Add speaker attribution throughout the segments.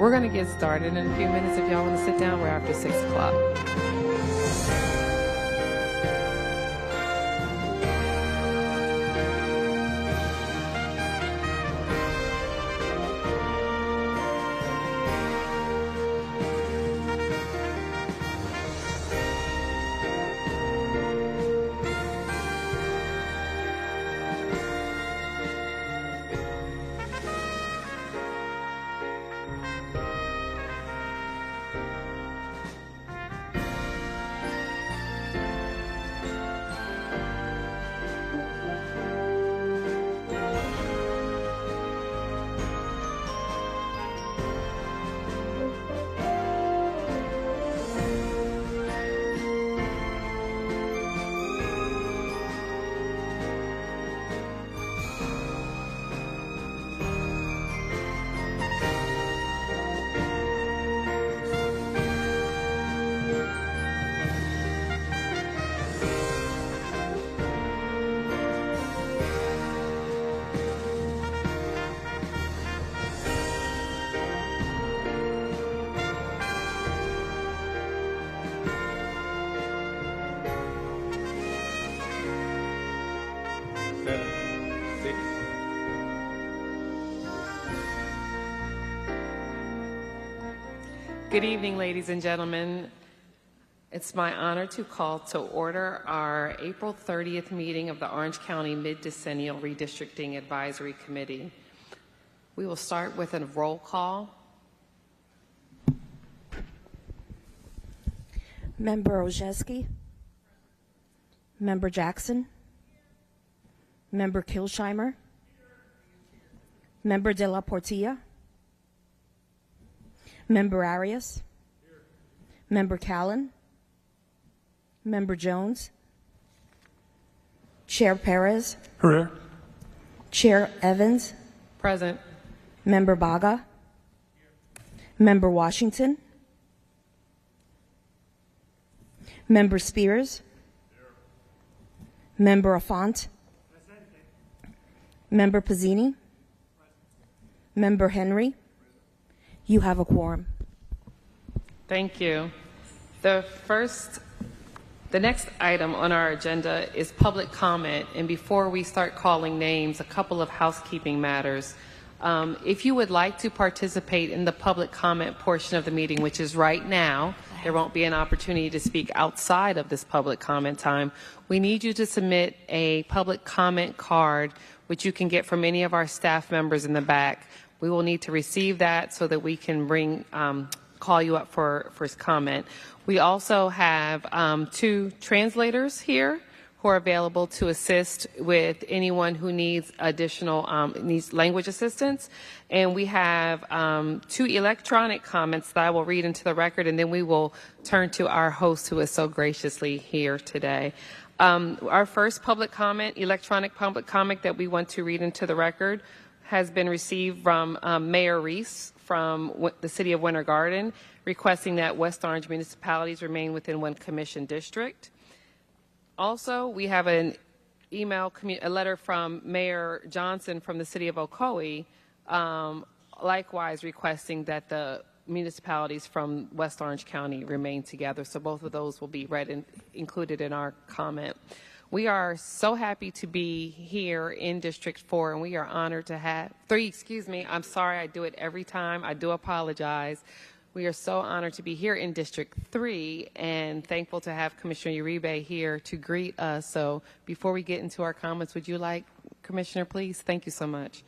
Speaker 1: We're going to get started in a few minutes. If y'all want to sit down, we're after 6 o'clock. Good evening, ladies and gentlemen. It's my honor to call to order our April 30th meeting of the Orange County Mid-Decennial Redistricting Advisory Committee. We will start with a roll call.
Speaker 2: Member Olszewski, Member Jackson, Member Kilsheimer, Member De La Portilla, Member Arias, Member Callan, Member Jones, Chair Perez,
Speaker 3: Here.
Speaker 2: Chair Evans,
Speaker 1: Present.
Speaker 2: Member Baga, Member Washington, Member Spears, Member Afont, Member Pizzini, Member Henry. You have a quorum.
Speaker 1: Thank you. The next item on our agenda is public comment. And before we start calling names, a couple of housekeeping matters. If you would like to participate in the public comment portion of the meeting, which is right now, there won't be an opportunity to speak outside of this public comment time. We need you to submit a public comment card, which you can get from any of our staff members in the back. We will need to receive that so that we can call you up for comment. We also have 2 translators here who are available to assist with anyone who needs additional needs language assistance. And we have 2 electronic comments that I will read into the record, and then we will turn to our host who is so graciously here today. Our first electronic public comment that we want to read into the record has been received from Mayor Reese from the city of Winter Garden, requesting that West Orange municipalities remain within one commission district. Also, we have a letter from Mayor Johnson from the city of Ocoee, likewise requesting that the municipalities from West Orange County remain together. So both of those will be read and included in our comment. We are so happy to be here in District 4, and we are honored to have 3, I'm sorry, I do it every time. I do apologize. We are so honored to be here in District 3 and thankful to have Commissioner Uribe here to greet us. So before we get into our comments, would you like, Commissioner, please? Thank you so much.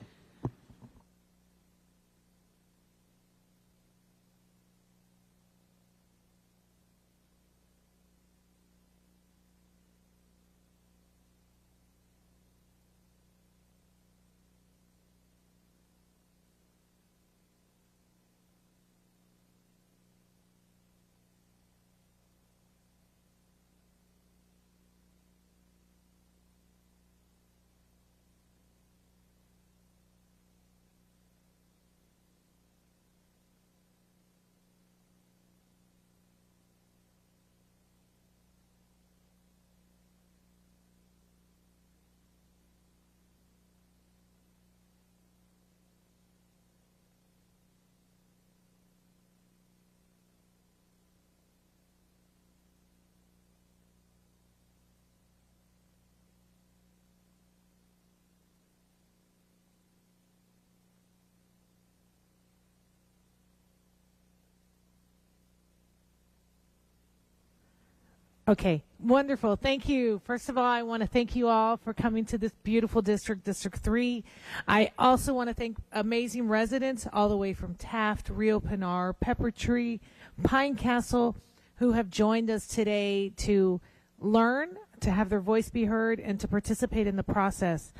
Speaker 3: Okay, wonderful. Thank you. First of all, I want to thank you all for coming to this beautiful district, District 3. I also want to thank amazing residents all the way from Taft, Rio Pinar, Pepper Tree, Pine Castle, who have joined us today to learn, to have their voice be heard, and to participate in the process.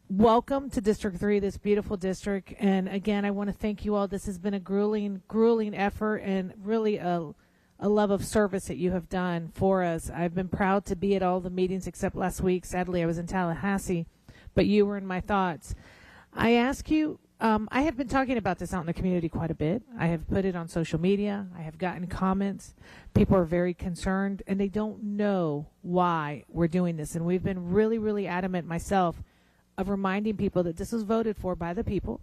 Speaker 3: Welcome to District 3, this beautiful district. And again, I want to thank you all. This has been a grueling effort and really a love of service that you have done for us. I've been proud to be at all the meetings except last week. Sadly, I was in Tallahassee, but you were in my thoughts. I ask you, I have been talking about this out in the community quite a bit. I have put it on social media. I have gotten comments. People are very concerned, and they don't know why we're doing this. And we've been really, really adamant myself of reminding people that this was voted for by the people.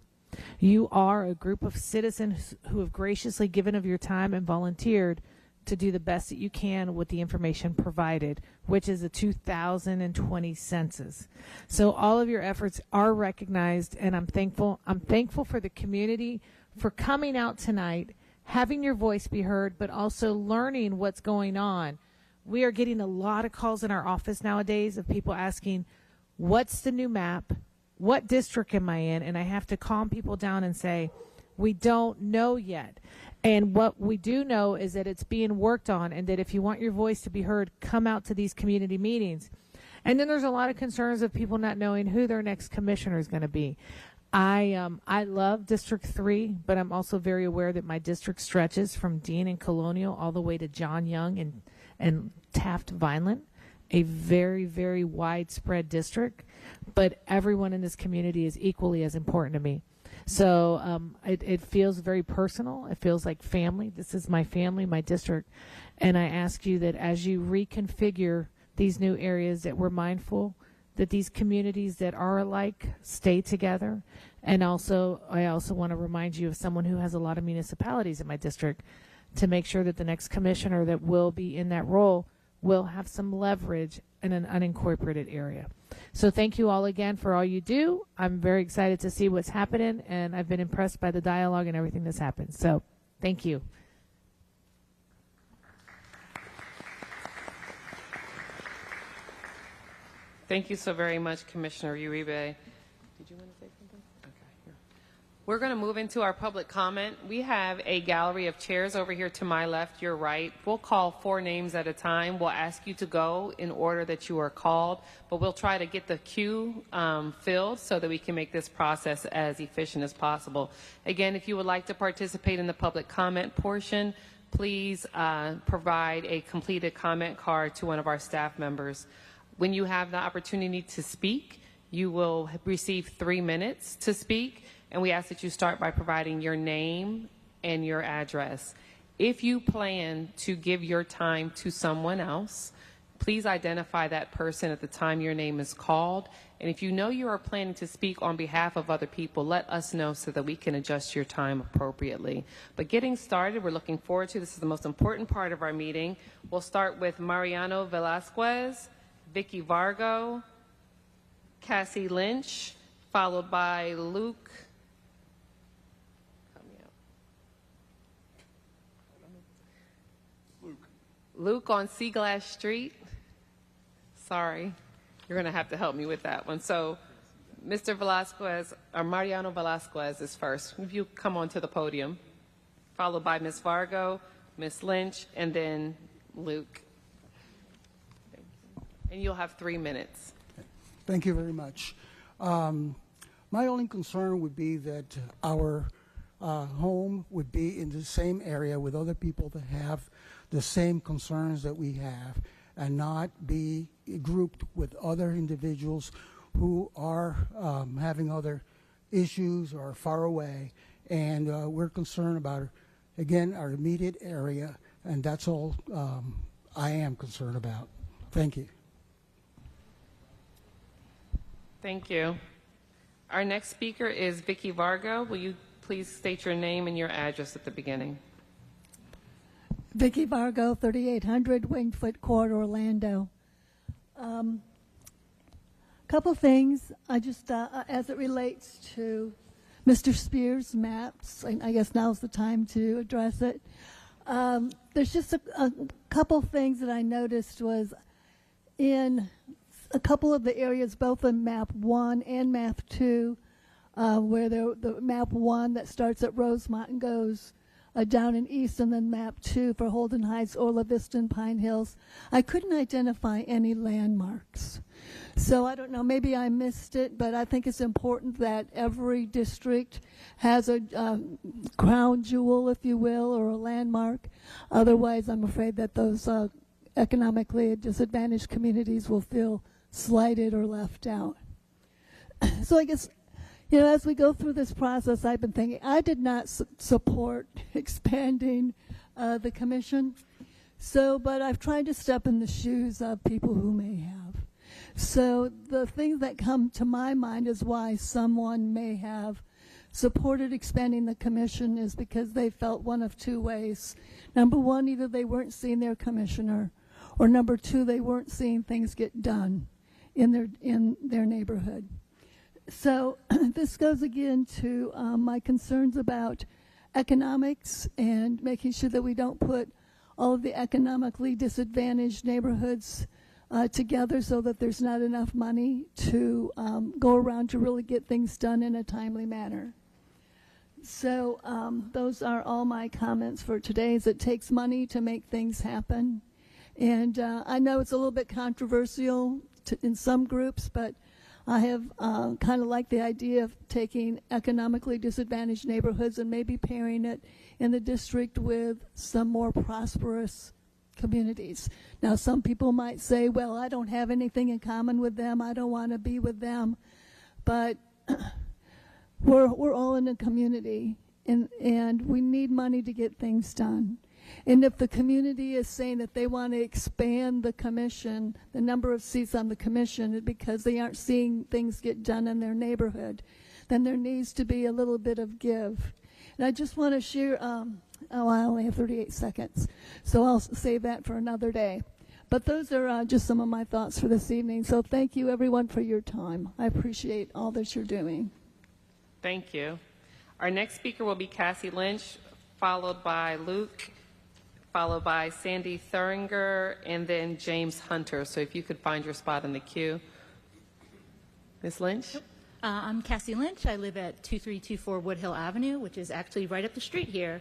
Speaker 3: You are a group of citizens who have graciously given of your time and volunteered to do the best that you can with the information provided, which is the 2020 census. So all of your efforts are recognized, and I'm thankful. I'm thankful for the community for coming out tonight, having your voice be heard, but also learning what's going on. We are getting a lot of calls in our office nowadays of people asking, what's the new map? What district am I in? And I have to calm people down and say, we don't know yet. And what we do know is that it's being worked on, and that if you want your voice to be heard, come out to these community meetings. And then there's a lot of concerns of people not knowing who their next commissioner is going to be. I love District 3, but I'm also very aware that my district stretches from Dean and Colonial all the way to John Young and Taft Vineland, a very, very widespread district. But everyone in this community is equally as important to me. So it feels very personal. It feels like family. This is my family, my district. And I ask you that as you reconfigure these new areas, that we're mindful that these communities that are alike stay together. And also, I also want to remind you of someone who has a lot of municipalities in my district, to make sure that the next commissioner that will be in that role will have some leverage in an unincorporated area. So thank you all again for all you do. I'm very excited to see what's happening, and I've been impressed by the dialogue and everything that's happened. So thank you.
Speaker 1: Thank you so very much, Commissioner Uribe. Did you want to say something? Okay. Here. We're going to move into our public comment. We have a gallery of chairs over here to my left, your right. We'll call 4 names at a time. We'll ask you to go in order that you are called, but we'll try to get the queue filled so that we can make this process as efficient as possible. Again, if you would like to participate in the public comment portion, please provide a completed comment card to one of our staff members. When you have the opportunity to speak, you will receive 3 minutes to speak, and we ask that you start by providing your name and your address. If you plan to give your time to someone else, please identify that person at the time your name is called. And if you know you are planning to speak on behalf of other people, let us know so that we can adjust your time appropriately. But getting started, we're looking forward to this is the most important part of our meeting. We'll start with Mariano Velasquez, Vicky Vargo, Cassie Lynch, followed by Luke. Luke on Seaglass Street. Sorry, you're going to have to help me with that one. So, Mr. Velasquez, or Mariano Velasquez is first. If you come onto the podium, followed by Ms. Vargo, Ms. Lynch, and then Luke. And you'll have 3 minutes.
Speaker 4: Thank you very much. My only concern would be that our home would be in the same area with other people that have the same concerns that we have, and not be grouped with other individuals who are having other issues or far away. And we're concerned about, again, our immediate area, and that's all I am concerned about. Thank you.
Speaker 1: Thank you. Our next speaker is Vicky Vargo. Will you please state your name and your address at the beginning?
Speaker 5: Vicky Vargo, 3800 Wingfoot Court, Orlando. Couple things. I just, as it relates to Mr. Spears' maps, I guess now's the time to address it. There's just a couple things that I noticed was in a couple of the areas, both in map 1 and map 2, where the map 1 that starts at Rosemont and goes down in east, and then map 2 for Holden Heights, Orla Vista, and Pine Hills, I couldn't identify any landmarks. So I don't know, maybe I missed it, but I think it's important that every district has a crown jewel, if you will, or a landmark. Otherwise, I'm afraid that those economically disadvantaged communities will feel slighted or left out. So I guess, you know, as we go through this process, I've been thinking, I did not support expanding the commission. So, but I've tried to step in the shoes of people who may have. So the thing that come to my mind is why someone may have supported expanding the commission is because they felt one of two ways. Number one, either they weren't seeing their commissioner, or number two, they weren't seeing things get done in their neighborhood. So this goes again to my concerns about economics and making sure that we don't put all of the economically disadvantaged neighborhoods together so that there's not enough money to go around to really get things done in a timely manner. So those are all my comments for today. Is it takes money to make things happen. And I know it's a little bit controversial in some groups, but I have kind of liked the idea of taking economically disadvantaged neighborhoods and maybe pairing it in the district with some more prosperous communities. Now, some people might say, well, I don't have anything in common with them. I don't want to be with them. But we're all in a community, and we need money to get things done. And if the community is saying that they want to expand the commission, the number of seats on the commission, because they aren't seeing things get done in their neighborhood, then there needs to be a little bit of give. And I just want to share, I only have 38 seconds, so I'll save that for another day. But those are just some of my thoughts for this evening. So thank you, everyone, for your time. I appreciate all that you're doing.
Speaker 1: Thank you. Our next speaker will be Cassie Lynch, followed by Luke, followed by Sandy Thuringer, and then James Hunter. So if you could find your spot in the queue. Ms. Lynch?
Speaker 6: I'm Cassie Lynch. I live at 2324 Woodhill Avenue, which is actually right up the street here.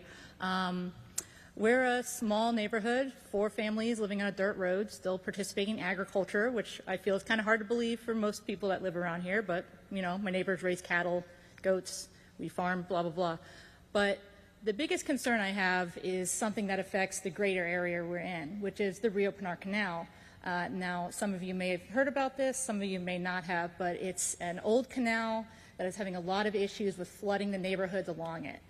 Speaker 6: We're a small neighborhood, 4 families living on a dirt road, still participating in agriculture, which I feel is kind of hard to believe for most people that live around here. But, you know, my neighbors raise cattle, goats, we farm, blah, blah, blah. But the biggest concern I have is something that affects the greater area we're in, which is the Rio Pinar Canal. Now, some of you may have heard about this, some of you may not have, but it's an old canal that is having a lot of issues with flooding the neighborhoods along it.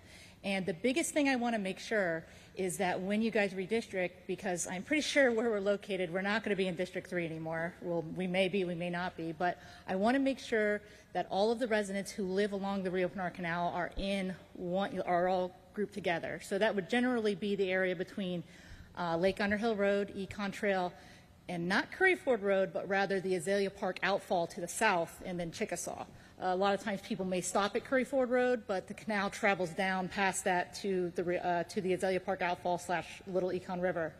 Speaker 6: And the biggest thing I want to make sure is that when you guys redistrict, because I'm pretty sure where we're located, we're not going to be in District 3 anymore. Well, we may be, we may not be, but I want to make sure that all of the residents who live along the Rio Pinar Canal are all grouped together. So that would generally be the area between Lake Underhill Road, Econ Trail, and not Curry Ford Road, but rather the Azalea Park outfall to the south, and then Chickasaw. A lot of times people may stop at Curry Ford Road, but the canal travels down past that to the Azalea Park outfall / Little Econ River.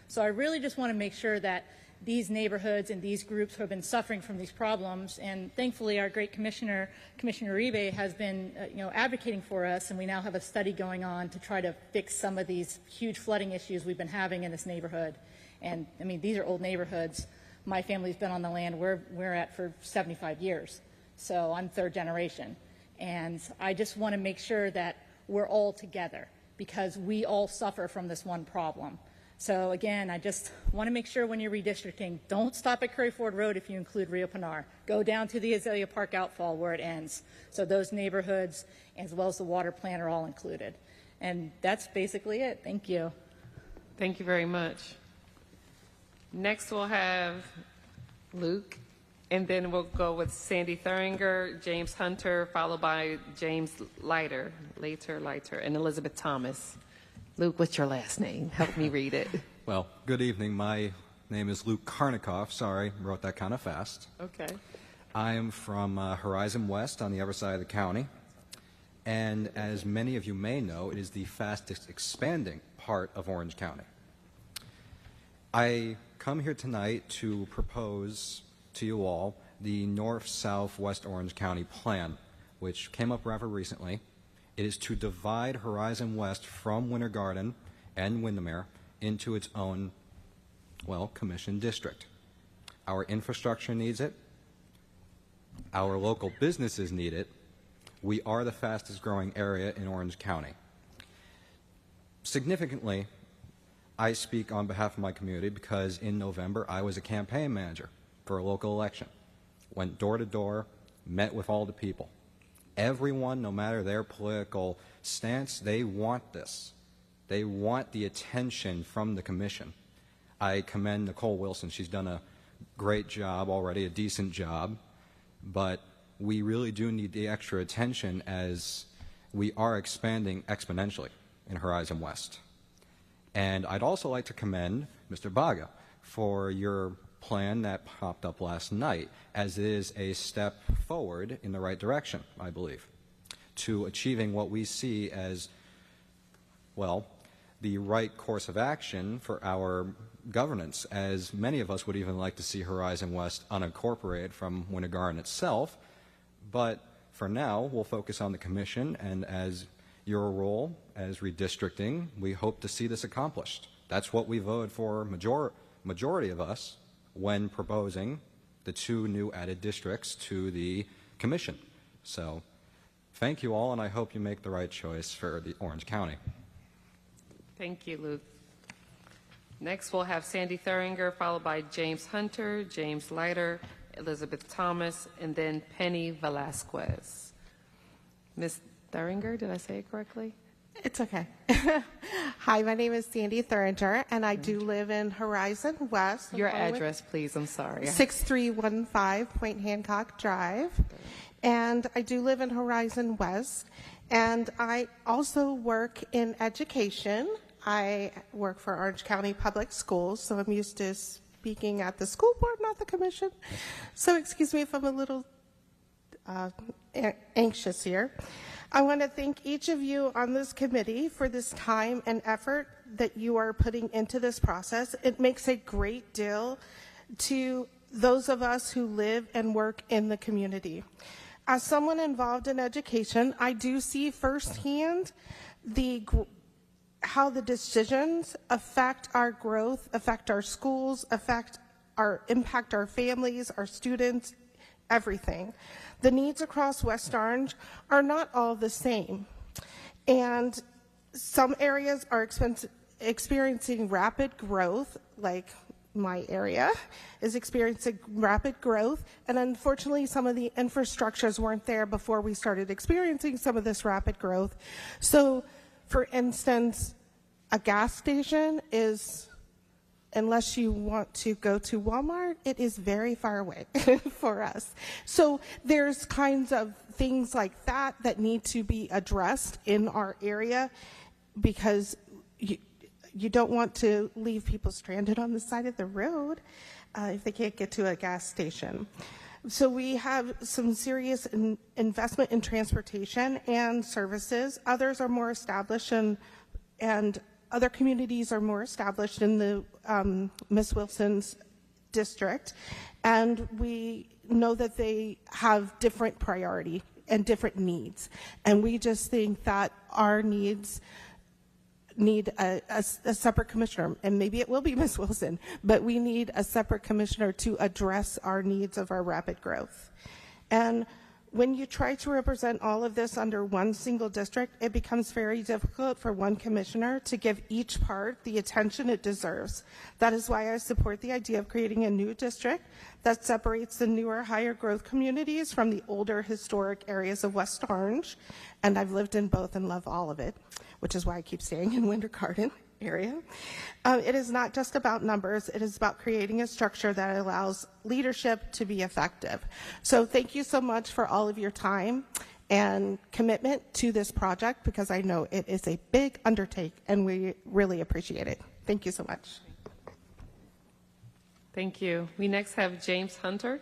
Speaker 6: So I really just want to make sure that these neighborhoods and these groups who have been suffering from these problems, and thankfully our great Commissioner Uribe, has been advocating for us, and we now have a study going on to try to fix some of these huge flooding issues we've been having in this neighborhood. And I mean, these are old neighborhoods. My family's been on the land we're at for 75 years. So I'm 3rd generation. And I just want to make sure that we're all together because we all suffer from this one problem. So again, I just want to make sure when you're redistricting, don't stop at Curry Ford Road if you include Rio Pinar. Go down to the Azalea Park outfall where it ends. So those neighborhoods, as well as the water plant, are all included. And that's basically it. Thank you.
Speaker 1: Thank you very much. Next we'll have Luke, and then we'll go with Sandy Thuringer, James Hunter, followed by James Leiter, and Elizabeth Thomas. Luke, what's your last name? Help me read it.
Speaker 7: Well, good evening. My name is Luke Karnikoff. Sorry, wrote that kind of fast.
Speaker 1: Okay.
Speaker 7: I am from Horizon West on the other side of the county. And as many of you may know, it is the fastest expanding heart of Orange County. I come here tonight to propose to you all the North-South West Orange County Plan, which came up rather recently. It is to divide Horizon West from Winter Garden and Windermere into its own, well, commission district. Our infrastructure needs it. Our local businesses need it. We are the fastest growing area in Orange County. Significantly, I speak on behalf of my community because in November I was a campaign manager for a local election. Went door to door, met with all the people. Everyone, no matter their political stance, they want this. They want the attention from the commission. I commend Nicole Wilson. She's done a great job already, a decent job, but we really do need the extra attention as we are expanding exponentially in Horizon West. And I'd also like to commend Mr. Baga for your plan that popped up last night, as it is a step forward in the right direction, I believe, to achieving what we see as, well, the right course of action for our governance, as many of us would even like to see Horizon West unincorporated from Winter Garden itself. But for now, we'll focus on the commission, and as your role as redistricting, we hope to see this accomplished. That's what we voted for, majority of us, when proposing the 2 new added districts to the commission. So thank you all, and I hope you make the right choice for the Orange County.
Speaker 1: Thank you, Luke. Next, we'll have Sandy Thuringer, followed by James Hunter, James Leiter, Elizabeth Thomas, and then Penny Velasquez. Ms. Thuringer, did I say it correctly?
Speaker 8: It's okay. Hi, my name is Sandy Thuringer, and I do live in Horizon West.
Speaker 1: Your address, please. I'm sorry.
Speaker 8: 6315 Point Hancock Drive. And I do live in Horizon West. And I also work in education. I work for Orange County Public Schools, so I'm used to speaking at the school board, not the commission. So excuse me if I'm a little anxious here. I want to thank each of you on this committee for this time and effort that you are putting into this process. It makes a great deal to those of us who live and work in the community. As someone involved in education, I do see firsthand how the decisions affect our growth, affect our schools, impact our families, our students, everything. The needs across West Orange are not all the same. And some areas are experiencing rapid growth, like my area is experiencing rapid growth, and unfortunately some of the infrastructures weren't there before we started experiencing some of this rapid growth. So, for instance, a gas station is, unless you want to go to Walmart, it is very far away for us. So there's kinds of things like that that need to be addressed in our area, because you don't want to leave people stranded on the side of the road if they can't get to a gas station. So we have some serious investment in transportation and services. Others are more established, and other communities are more established in the Ms. Wilson's district, and we know that they have different priority and different needs. And we just think that our needs need a separate commissioner, and maybe it will be Ms. Wilson, but we need a separate commissioner to address our needs of our rapid growth. And when you try to represent all of this under one single district, it becomes very difficult for one commissioner to give each part the attention it deserves. That is why I support the idea of creating a new district that separates the newer, higher growth communities from the older, historic areas of West Orange. And I've lived in both and love all of it, which is why I keep staying in Winter Garden area. It is not just about numbers. It is about creating a structure that allows leadership to be effective. So thank you so much for all of your time and commitment to this project, because I know it is a big undertaking, and we really appreciate it. Thank you so much.
Speaker 1: Thank you. We next have James Hunter.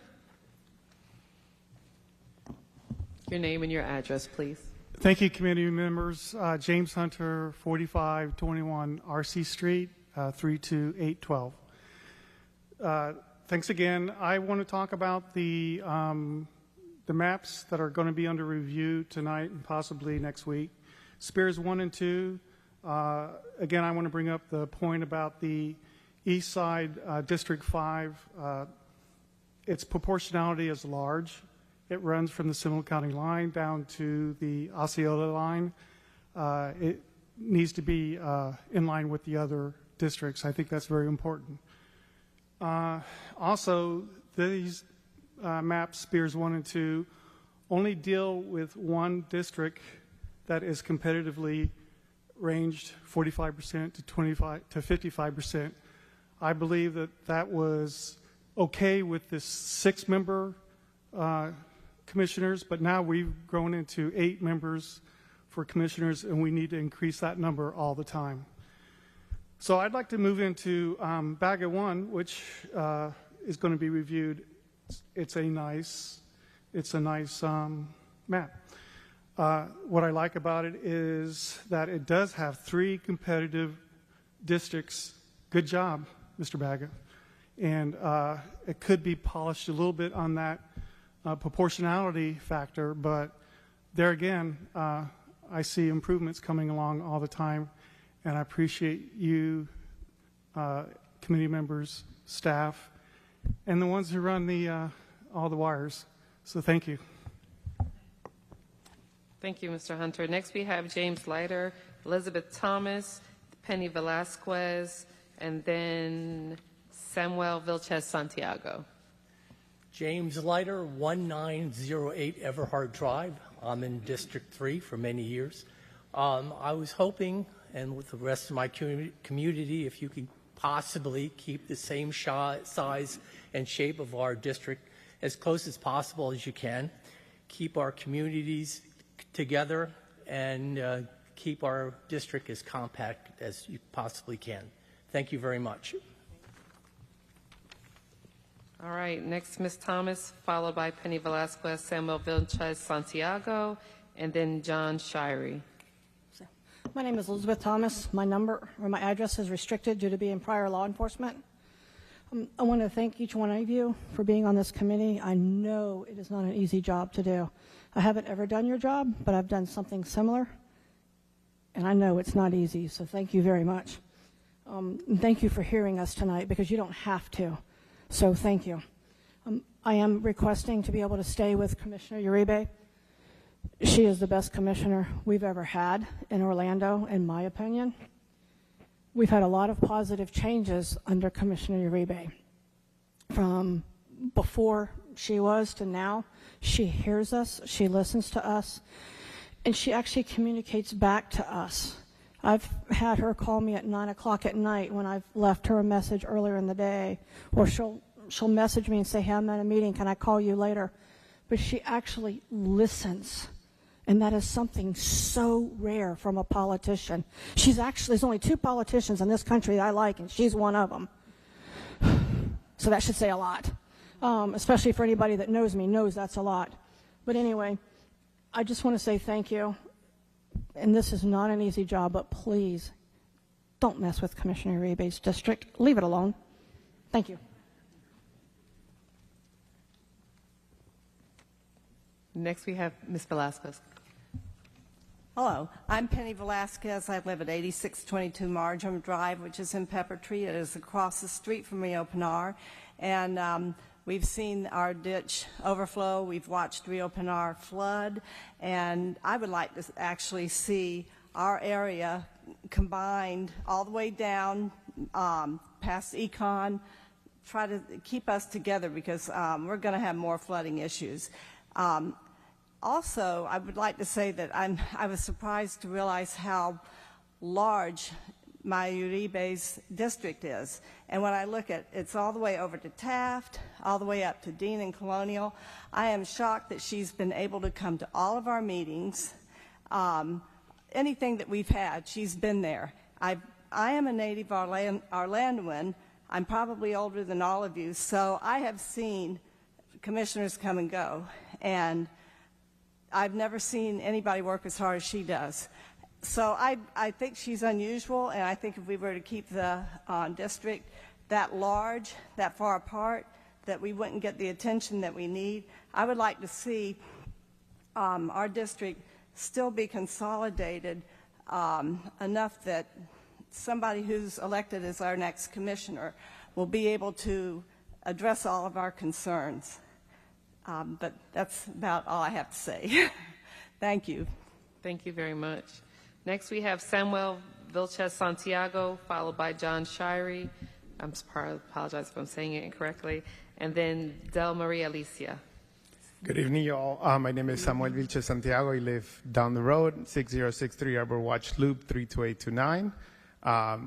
Speaker 1: Your name and your address, please.
Speaker 9: Thank you, committee members. James Hunter, 4521 RC Street, 32812. Thanks again. I want to talk about the maps that are going to be under review tonight and possibly next week. Spears 1 and 2. Again, I want to bring up the point about the east side, District 5. Its proportionality is large. It runs from the Seminole County line down to the Osceola line. It needs to be in line with the other districts. I think that's very important. Also, these maps, Spears 1 and 2, only deal with one district that is competitively ranged 45% to 25 to 55%. I believe that that was okay with this 6-member commissioners, but now we've grown into 8 members for commissioners, and we need to increase that number all the time. So I'd like to move into BAGA 1, which is going to be reviewed. It's a nice map. What I like about it is that it does have 3 competitive districts. Good job, Mr. Baga. And it could be polished a little bit on that proportionality factor, but there again, I see improvements coming along all the time, and I appreciate you, committee members, staff, and the ones who run the all the wires. So thank you.
Speaker 1: Thank you, Mr. Hunter. Next, we have James Leiter, Elizabeth Thomas, Penny Velasquez, and then Samuel Vilches Santiago.
Speaker 10: James Leiter, 1908 Everhard Drive. I'm in District 3 for many years. I was hoping, and with the rest of my community, if you could possibly keep the same size and shape of our district as close as possible as you can. Keep our communities together and keep our district as compact as you possibly can. Thank you very much.
Speaker 1: All right, next, Ms. Thomas, followed by Penny Velasquez, Samuel Vilches Santiago, and then John Shirey.
Speaker 11: My name is Elizabeth Thomas. My address is restricted due to being prior law enforcement. I want to thank each one of you for being on this committee. I know it is not an easy job to do. I haven't ever done your job, but I've done something similar, and I know it's not easy, so thank you very much. And thank you for hearing us tonight, because you don't have to, so thank you. I am requesting to be able to stay with Commissioner Uribe. She is the best commissioner we've ever had in Orlando, in my opinion. We've had a lot of positive changes under Commissioner Uribe. From before she was to now, she hears us, she listens to us, and she actually communicates back to us. I've had her call me at 9 o'clock at night when I've left her a message earlier in the day, or she'll message me and say, hey, I'm at a meeting, can I call you later? But she actually listens. And that is something so rare from a politician. There's only 2 politicians in this country that I like, and she's one of them. So that should say a lot. Especially for anybody that knows me, knows that's a lot. But anyway, I just want to say thank you. And this is not an easy job, but please don't mess with Commissioner Uribe's district. Leave it alone. Thank you.
Speaker 1: Next, we have Ms. Velasquez.
Speaker 12: Hello, I'm Penny Velasquez. I live at 8622 Marjoram Drive, which is in Pepper Tree. It is across the street from Rio Pinar. And we've seen our ditch overflow. We've watched Rio Pinar flood. And I would like to actually see our area combined all the way down past Econ, try to keep us together, because we're going to have more flooding issues. Also, I would like to say that I was surprised to realize how large my Uribe's district is. And when I look at it's all the way over to Taft, all the way up to Dean and Colonial, I am shocked that she's been able to come to all of our meetings. Anything that we've had, she's been there. I am a native Orlandoan. I'm probably older than all of you, so I have seen commissioners come and go. And I've never seen anybody work as hard as she does. So I think she's unusual, and I think if we were to keep the district that large, that far apart, that we wouldn't get the attention that we need. I would like to see our district still be consolidated enough that somebody who's elected as our next commissioner will be able to address all of our concerns. But that's about all I have to say. Thank you.
Speaker 1: Thank you very much. Next, we have Samuel Vilches Santiago, followed by John Shirey. I'm sorry, I apologize if I'm saying it incorrectly. And then Del Maria Alicia.
Speaker 13: Good evening, y'all. My name is Samuel Vilches Santiago. I live down the road, 6063 Arbor Watch Loop, 32829.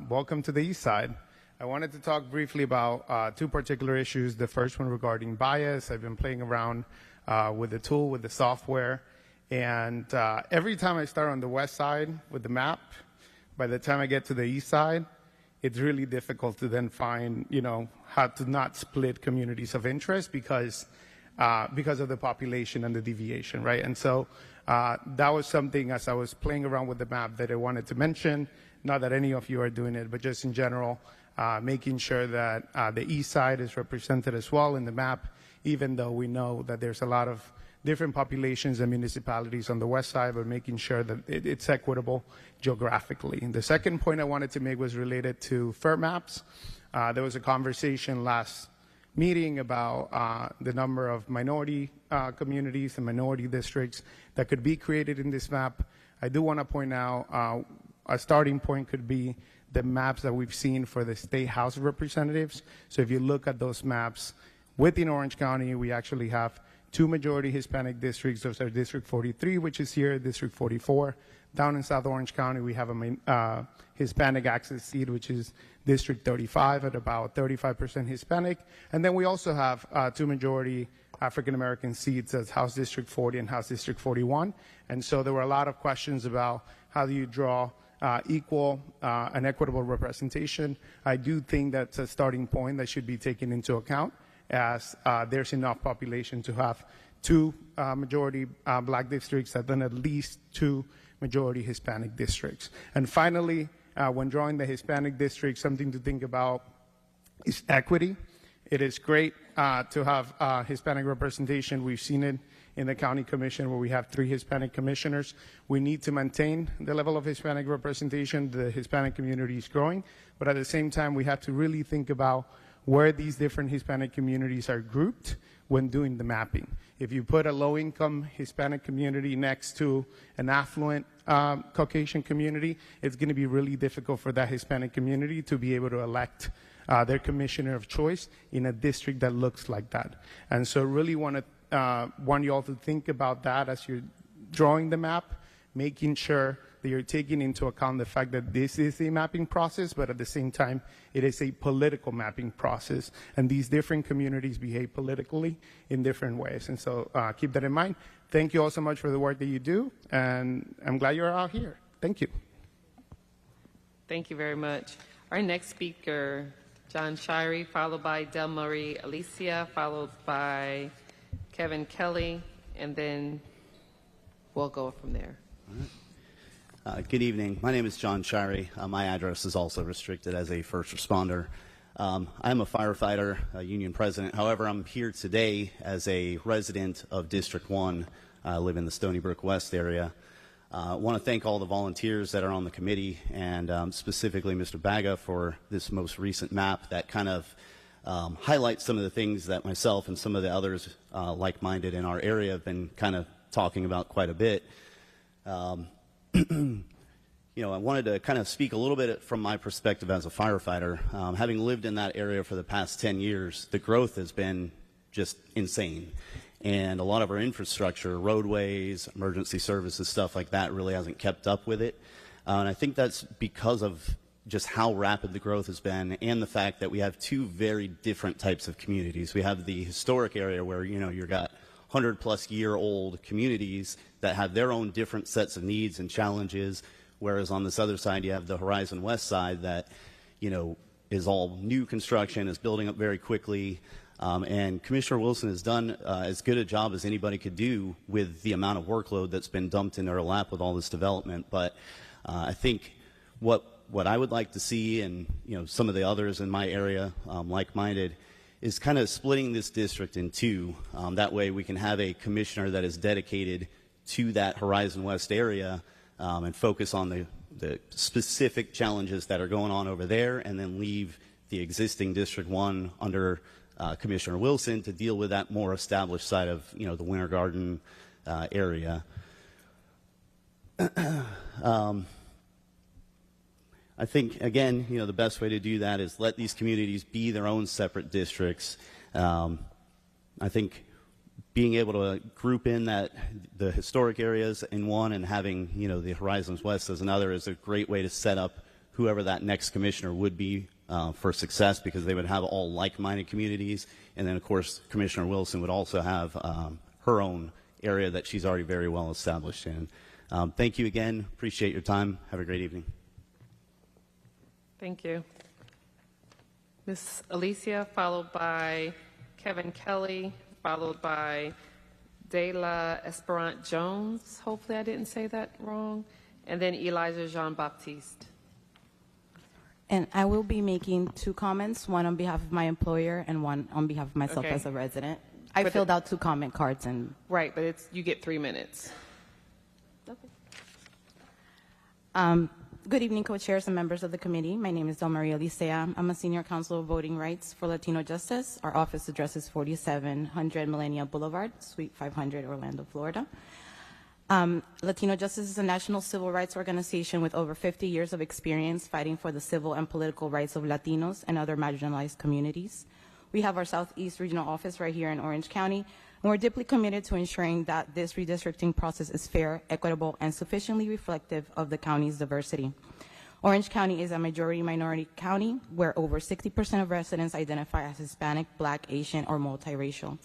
Speaker 13: Welcome to the East Side. I wanted to talk briefly about two particular issues. The first one regarding bias. I've been playing around with the tool, with the software. And every time I start on the west side with the map, by the time I get to the east side, it's really difficult to then find, how to not split communities of interest because of the population and the deviation, right? And so that was something, as I was playing around with the map, that I wanted to mention. Not that any of you are doing it, but just in general, making sure that the east side is represented as well in the map, even though we know that there's a lot of different populations and municipalities on the west side, but making sure that it's equitable geographically. And the second point I wanted to make was related to FER maps. There was a conversation last meeting about the number of minority communities and minority districts that could be created in this map. I do want to point out a starting point could be the maps that we've seen for the state House of Representatives. So if you look at those maps, within Orange County, we actually have 2 majority Hispanic districts. Those are District 43, which is here, District 44. Down in South Orange County, we have a Hispanic access seat, which is District 35 at about 35% Hispanic. And then we also have 2 majority African-American seats as House District 40 and House District 41. And so there were a lot of questions about how do you draw equal and equitable representation. I do think that's a starting point that should be taken into account, as there's enough population to have 2 majority black districts and then at least 2 majority Hispanic districts. And finally, when drawing the Hispanic district, something to think about is equity. It is great to have Hispanic representation. We've seen it in the county commission where we have 3 Hispanic commissioners. We need to maintain the level of Hispanic representation. The Hispanic community is growing, but at the same time, we have to really think about where these different Hispanic communities are grouped when doing the mapping. If you put a low-income Hispanic community next to an affluent Caucasian community, it's going to be really difficult for that Hispanic community to be able to elect their commissioner of choice in a district that looks like that. And so really want you all to think about that as you're drawing the map, making sure that you're taking into account the fact that this is a mapping process, but at the same time, it is a political mapping process. And these different communities behave politically in different ways. And so keep that in mind. Thank you all so much for the work that you do, and I'm glad you're out here. Thank you.
Speaker 1: Thank you very much. Our next speaker, John Shirey, followed by Del Marie Alicia, followed by Kevin Kelly, and then we'll go from there.
Speaker 14: All right. Good evening. My name is John Shirey. My address is also restricted as a first responder. I'm a firefighter, a union president. However, I'm here today as a resident of District 1. I live in the Stony Brook West area. I want to thank all the volunteers that are on the committee, and specifically Mr. Baga for this most recent map that kind of highlights some of the things that myself and some of the others like-minded in our area have been kind of talking about quite a bit. I wanted to kind of speak a little bit from my perspective as a firefighter. Having lived in that area for the past 10 years, the growth has been just insane. And a lot of our infrastructure, roadways, emergency services, stuff like that really hasn't kept up with it. And I think that's because of just how rapid the growth has been and the fact that we have 2 very different types of communities. We have the historic area where, you've got 100-plus-year-old communities that have their own different sets of needs and challenges, whereas on this other side you have the Horizon West side that, is all new construction, is building up very quickly. And Commissioner Wilson has done as good a job as anybody could do with the amount of workload that's been dumped in her lap with all this development. But I think what I would like to see, and some of the others in my area like-minded, is kind of splitting this district in two. That way we can have a commissioner that is dedicated to that Horizon West area and focus on the specific challenges that are going on over there, and then leave the existing District 1 under Commissioner Wilson to deal with that more established side of the Winter Garden area. I think, again, the best way to do that is let these communities be their own separate districts. I think being able to group in the historic areas in one and having, the Horizons West as another is a great way to set up whoever that next commissioner would be for success, because they would have all like-minded communities. And then, of course, Commissioner Wilson would also have her own area that she's already very well established in. Thank you again. Appreciate your time. Have a great evening.
Speaker 1: Thank you. Ms. Alicia, followed by Kevin Kelly, followed by De La Esperant Jones. Hopefully I didn't say that wrong. And then Elijah Jean-Baptiste.
Speaker 15: And I will be making 2 comments, one on behalf of my employer and one on behalf of myself
Speaker 1: Okay.
Speaker 15: as a resident. I filled out 2 comment cards and...
Speaker 1: Right, but you get 3 minutes.
Speaker 15: Good evening, co-chairs and members of the committee. My name is Del Maria Licea. I'm a senior counsel of voting rights for Latino Justice. Our office address is 4700 Millennium Boulevard, Suite 500, Orlando, Florida. Latino Justice is a national civil rights organization with over 50 years of experience fighting for the civil and political rights of Latinos and other marginalized communities. We have our Southeast Regional Office right here in Orange County, and we're deeply committed to ensuring that this redistricting process is fair, equitable, and sufficiently reflective of the county's diversity. Orange County is a majority-minority county where over 60% of residents identify as Hispanic, Black, Asian, or multiracial.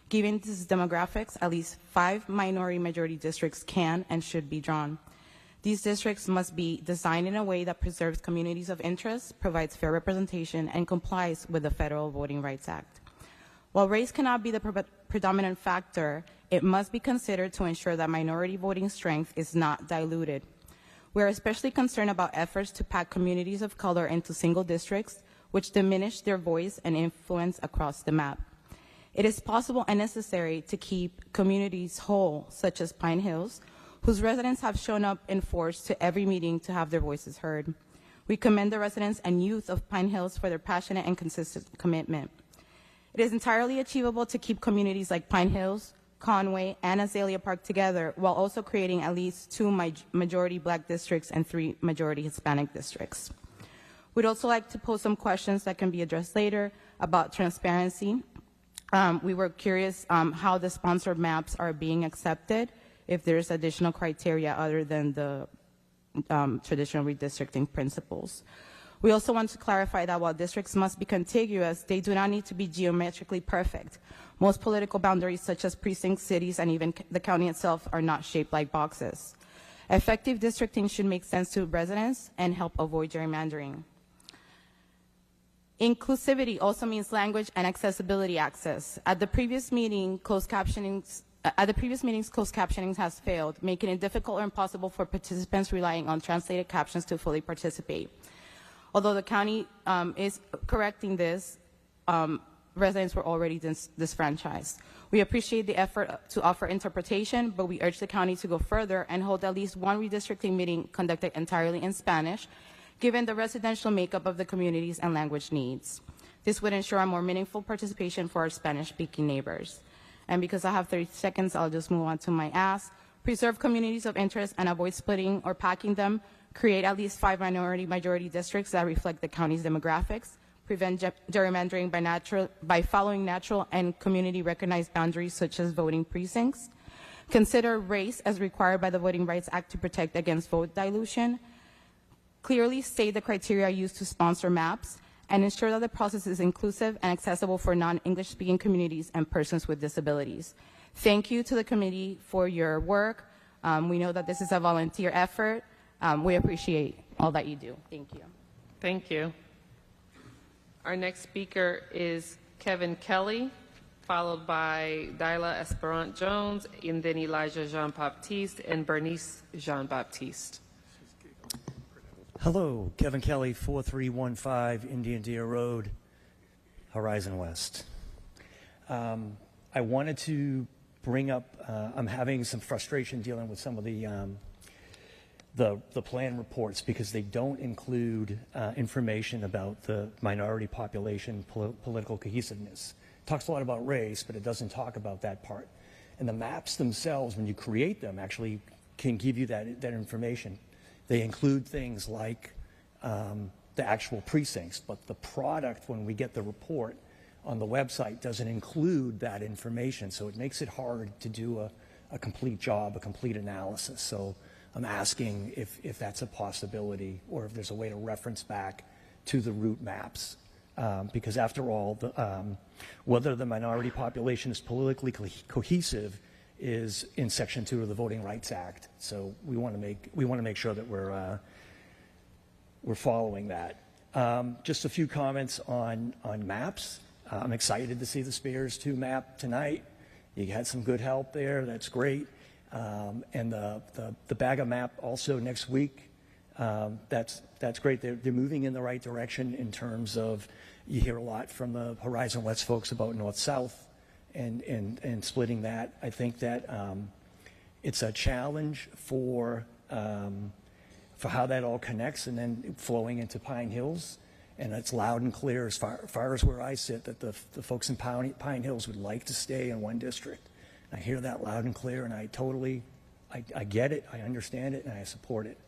Speaker 15: Given these demographics, at least 5 minority-majority districts can and should be drawn. These districts must be designed in a way that preserves communities of interest, provides fair representation, and complies with the Federal Voting Rights Act. While race cannot be the predominant factor, it must be considered to ensure that minority voting strength is not diluted. We are especially concerned about efforts to pack communities of color into single districts, which diminish their voice and influence across the map. It is possible and necessary to keep communities whole, such as Pine Hills, whose residents have shown up in force to every meeting to have their voices heard. We commend the residents and youth of Pine Hills for their passionate and consistent commitment. It is entirely achievable to keep communities like Pine Hills, Conway, and Azalea Park together while also creating at least 2 majority Black districts and 3 majority Hispanic districts. We'd also like to pose some questions that can be addressed later about transparency. We were curious how the sponsored maps are being accepted, if there's additional criteria other than the traditional redistricting principles. We also want to clarify that while districts must be contiguous, they do not need to be geometrically perfect. Most political boundaries, such as precincts, cities, and even the county itself, are not shaped like boxes. Effective districting should make sense to residents and help avoid gerrymandering. Inclusivity also means language and accessibility access. At the previous meeting, closed captionings has failed, making it difficult or impossible for participants relying on translated captions to fully participate. Although the county is correcting this, residents were already disfranchised. We appreciate the effort to offer interpretation, but we urge the county to go further and hold at least 1 redistricting meeting conducted entirely in Spanish, given the residential makeup of the communities and language needs. This would ensure a more meaningful participation for our Spanish-speaking neighbors. And because I have 30 seconds, I'll just move on to my ask. Preserve communities of interest and avoid splitting or packing them. Create at least 5 minority-majority districts that reflect the county's demographics. Prevent gerrymandering by following natural and community-recognized boundaries such as voting precincts. Consider race as required by the Voting Rights Act to protect against vote dilution. Clearly state the criteria used to sponsor maps, and ensure that the process is inclusive and accessible for non-English speaking communities and persons with disabilities. Thank you to the committee for your work. We know that this is a volunteer effort. We appreciate all that you do. Thank you.
Speaker 1: Thank you. Our next speaker is Kevin Kelly, followed by Dyla Esperant Jones, and then Elijah Jean-Baptiste and Bernice Jean-Baptiste.
Speaker 16: Hello, Kevin Kelly, 4315 Indian Deer Road, Horizon West. I wanted to bring up, I'm having some frustration dealing with some of the plan reports because they don't include information about the minority population political cohesiveness. It talks a lot about race, but it doesn't talk about that part. And the maps themselves, when you create them, actually can give you that information. They include things like the actual precincts, but the product, when we get the report on the website, doesn't include that information. So it makes it hard to do a complete job, a complete analysis. So I'm asking if that's a possibility or if there's a way to reference back to the route maps. Because after all, whether the minority population is politically cohesive is in Section 2 of the Voting Rights Act. So we want to make sure that we're following that. Just a few comments on maps. I'm excited to see the Spears 2 map tonight. You had some good help there. That's great. And the Baga map also next week. That's great. They're moving in the right direction in terms of, you hear a lot from the Horizon West folks about north-south and splitting that. I think that it's a challenge for how that all connects and then flowing into Pine Hills. And it's loud and clear as far as where I sit that the folks in Pine Hills would like to stay in one district. I hear that loud and clear, and I get it, I understand it, and I support it.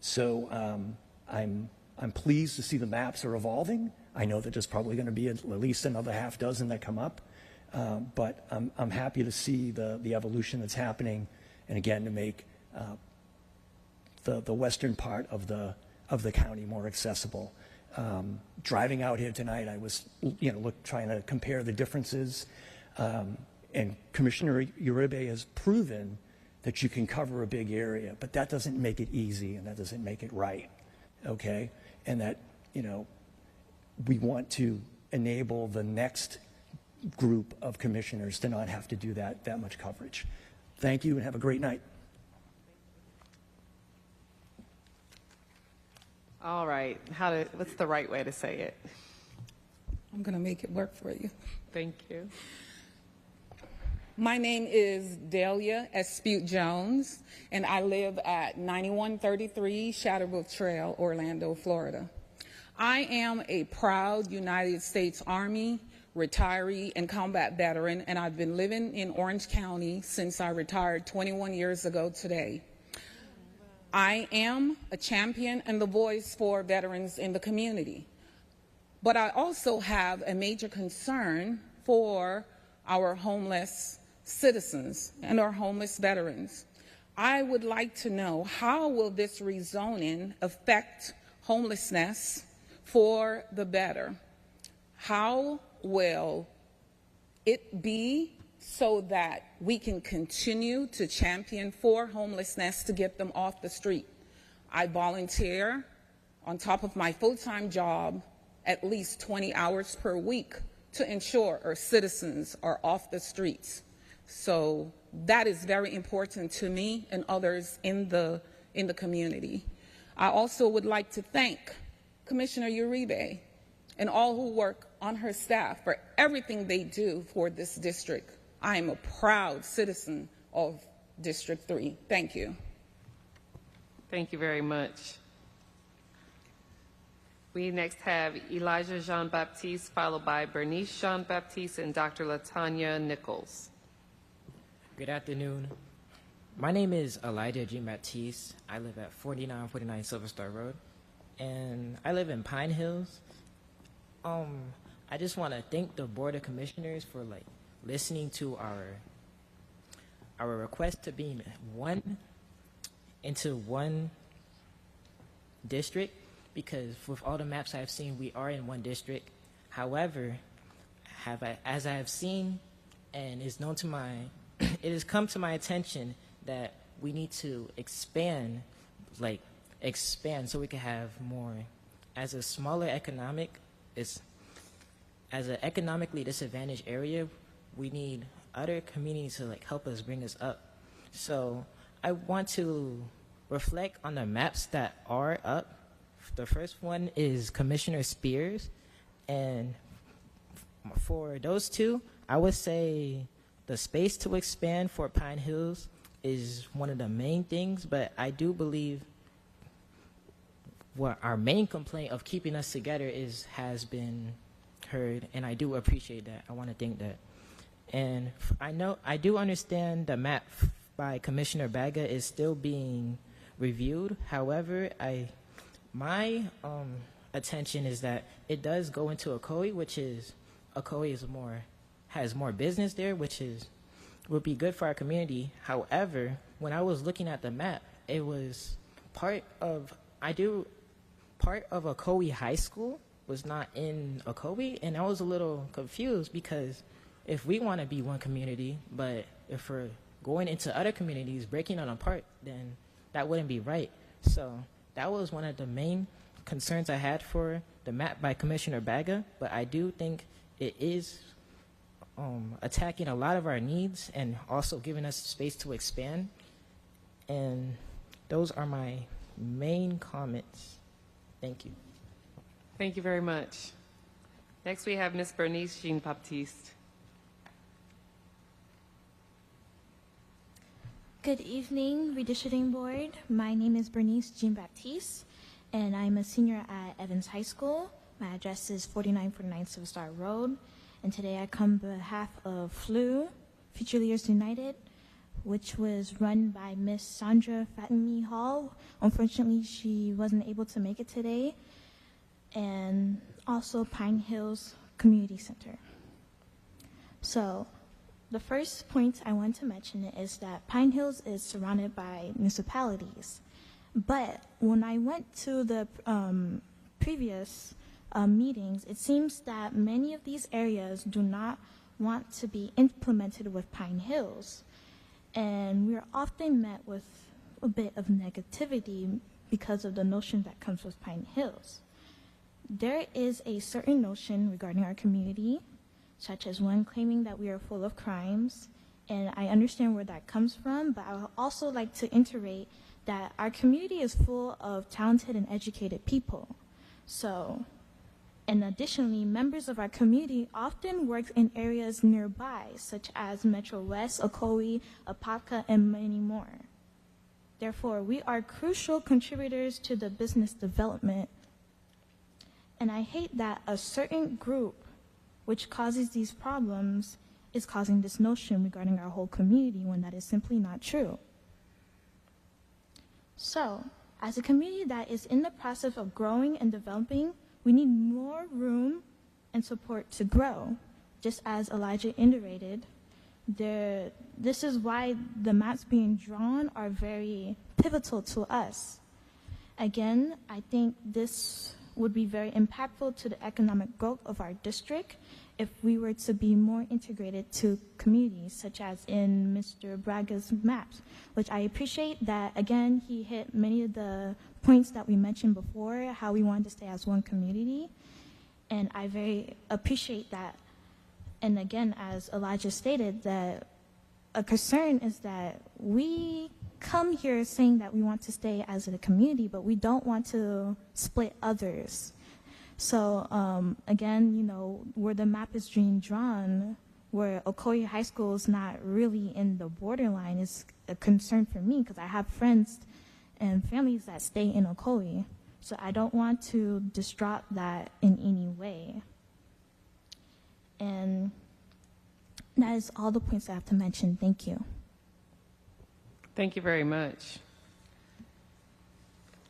Speaker 16: So I'm pleased to see the maps are evolving. I know that there's probably going to be at least another half dozen that come up, but I'm happy to see the evolution that's happening, and again to make the western part of the county more accessible. Driving out here tonight, I was trying to compare the differences. And Commissioner Uribe has proven that you can cover a big area, but that doesn't make it easy and that doesn't make it right, okay? And that, we want to enable the next group of commissioners to not have to do that much coverage. Thank you and have a great night.
Speaker 1: All right, what's the right way to say it?
Speaker 17: I'm going to make it work for you.
Speaker 1: Thank you.
Speaker 17: My name is Delia Espute Jones, and I live at 9133 Shatterbrook Trail, Orlando, Florida. I am a proud United States Army retiree and combat veteran, and I've been living in Orange County since I retired 21 years ago today. I am a champion and the voice for veterans in the community, but I also have a major concern for our homeless citizens and our homeless veterans. I would like to know, how will this rezoning affect homelessness for the better? How will it be so that we can continue to champion for homelessness to get them off the street? I volunteer on top of my full-time job at least 20 hours per week to ensure our citizens are off the streets. So that is very important to me and others in the community. I also would like to thank Commissioner Uribe and all who work on her staff for everything they do for this district. I am a proud citizen of District 3. Thank you.
Speaker 1: Thank you very much. We next have Elijah Jean-Baptiste, followed by Bernice Jean-Baptiste and Dr. Latanya Nichols.
Speaker 18: Good afternoon. My name is Elijah Jean-Baptiste. I live at 4949 Silver Star Road, and I live in Pine Hills. I just want to thank the Board of Commissioners for listening to our request to be into one district, because with all the maps I've seen, we are in one district. However, as I have seen, and is known to it has come to my attention that we need to expand so we can have more. As a smaller economic, as an economically disadvantaged area, we need other communities to like help us bring us up. So I want to reflect on the maps that are up. The first one is Commissioner Spears, and for those two, I would say the space to expand for Pine Hills is one of the main things, but I do believe what our main complaint of keeping us together has been heard, and I do appreciate that. I want to thank that. And I do understand the map by Commissioner Baga is still being reviewed. However, my attention is that it does go into Ocoee, has more business there, which would be good for our community. However, when I was looking at the map, it was part of Ocoee High School was not in Ocoee, and I was a little confused because if we want to be one community, but if we're going into other communities, breaking them apart, then that wouldn't be right. So that was one of the main concerns I had for the map by Commissioner Baga, but I do think it is attacking a lot of our needs and also giving us space to expand. And those are my main comments. Thank you.
Speaker 1: Thank you very much. Next, we have Ms. Bernice Jean-Baptiste.
Speaker 19: Good evening, Redistricting Board. My name is Bernice Jean-Baptiste, and I'm a senior at Evans High School. My address is 4949 Silver Star Road, and today I come on behalf of FLU, Future Leaders United, which was run by Miss Sandra Fatimi Hall. Unfortunately, she wasn't able to make it today, and also Pine Hills Community Center. So, the first point I want to mention is that Pine Hills is surrounded by municipalities. But when I went to the previous meetings, it seems that many of these areas do not want to be implemented with Pine Hills. And we're often met with a bit of negativity because of the notion that comes with Pine Hills. There is a certain notion regarding our community, such as one claiming that we are full of crimes, and I understand where that comes from, but I would also like to iterate that our community is full of talented and educated people. So, and additionally, members of our community often work in areas nearby, such as Metro West, Ocoee, Apopka, and many more. Therefore, we are crucial contributors to the business development, and I hate that a certain group which causes these problems is causing this notion regarding our whole community when that is simply not true. So, as a community that is in the process of growing and developing, we need more room and support to grow. Just as Elijah iterated, this is why the maps being drawn are very pivotal to us. Again, I think this would be very impactful to the economic growth of our district if we were to be more integrated to communities, such as in Mr. Braga's maps, which I appreciate that, again, he hit many of the points that we mentioned before, how we wanted to stay as one community, and I very appreciate that. And again, as Elijah stated, that a concern is that we come here saying that we want to stay as a community, but we don't want to split others. So again, you know, where the map is being drawn, where Ocoee High School is not really in the borderline is a concern for me because I have friends and families that stay in Ocoee. So I don't want to disrupt that in any way. And that is all the points I have to mention. Thank you.
Speaker 1: Thank you very much.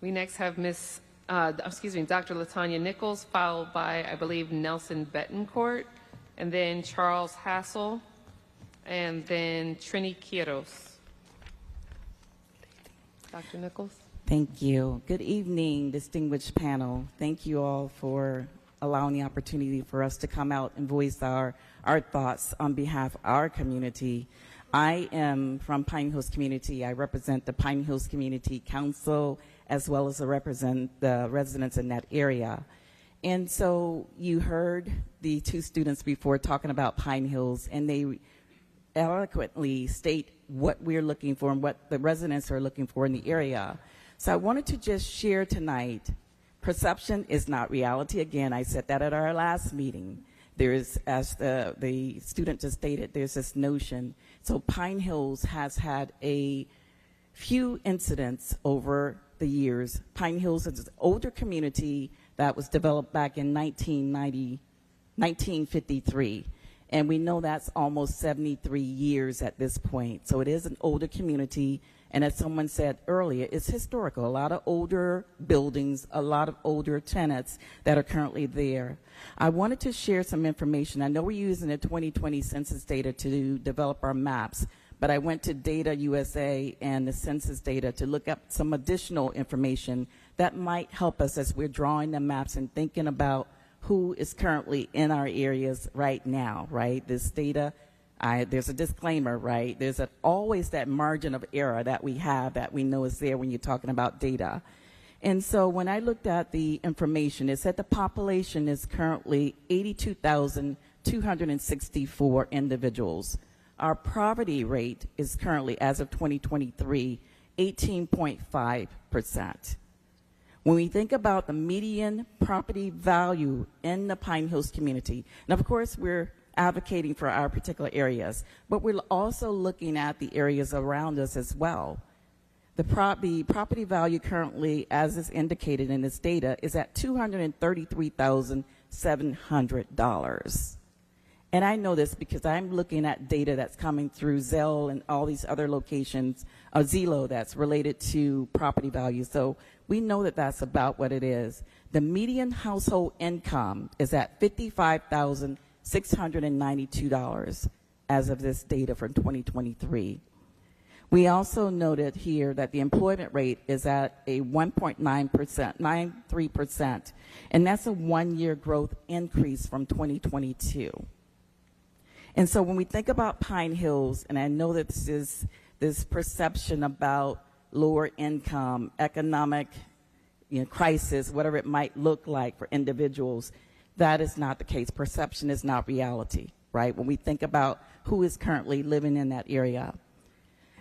Speaker 1: We next have Dr. Latanya Nichols, followed by, I believe, Nelson Betancourt, and then Charles Hassel, and then Trini Quiros. Dr. Nichols.
Speaker 20: Thank you. Good evening, distinguished panel. Thank you all for allowing the opportunity for us to come out and voice our thoughts on behalf of our community. I am from Pine Hills Community. I represent the Pine Hills Community Council as well as I represent the residents in that area. And so you heard the two students before talking about Pine Hills, and they eloquently state what we're looking for and what the residents are looking for in the area. So I wanted to just share tonight, perception is not reality. Again, I said that at our last meeting. There is, as the student just stated, there's this notion. So Pine Hills has had a few incidents over the years. Pine Hills is an older community that was developed back in 1953. And we know that's almost 73 years at this point. So it is an older community. And as someone said earlier, it's historical. A lot of older buildings, a lot of older tenants that are currently there. I wanted to share some information. I know we're using the 2020 census data to develop our maps, but I went to Data USA and the census data to look up some additional information that might help us as we're drawing the maps and thinking about who is currently in our areas right now, right? This data, there's a disclaimer, right? There's always that margin of error that we have that we know is there when you're talking about data. And so when I looked at the information, it said the population is currently 82,264 individuals. Our poverty rate is currently, as of 2023, 18.5%. When we think about the median property value in the Pine Hills community, and of course we're advocating for our particular areas, but we're also looking at the areas around us as well. The property value currently, as is indicated in this data, is at $233,700. And I know this because I'm looking at data that's coming through Zelle and all these other locations, Zillow, that's related to property value. So we know that that's about what it is. The median household income is at $55,692 as of this data for 2023. We also noted here that the employment rate is at a 1.93%, and that's a one-year growth increase from 2022. And so when we think about Pine Hills, and I know that this is this perception about lower income, economic crisis, whatever it might look like for individuals, that is not the case. Perception is not reality, right? When we think about who is currently living in that area.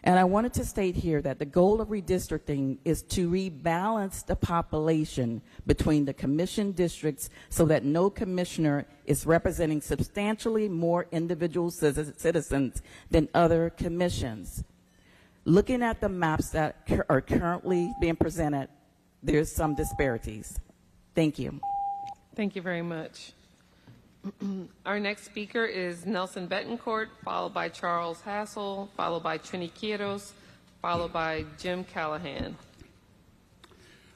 Speaker 20: And I wanted to state here that the goal of redistricting is to rebalance the population between the commission districts so that no commissioner is representing substantially more individual citizens than other commissions. Looking at the maps that are currently being presented, there's some disparities. Thank you.
Speaker 1: Thank you very much. Our next speaker is Nelson Betancourt, followed by Charles Hassel, followed by Trini Quiros, followed by Jim Callahan.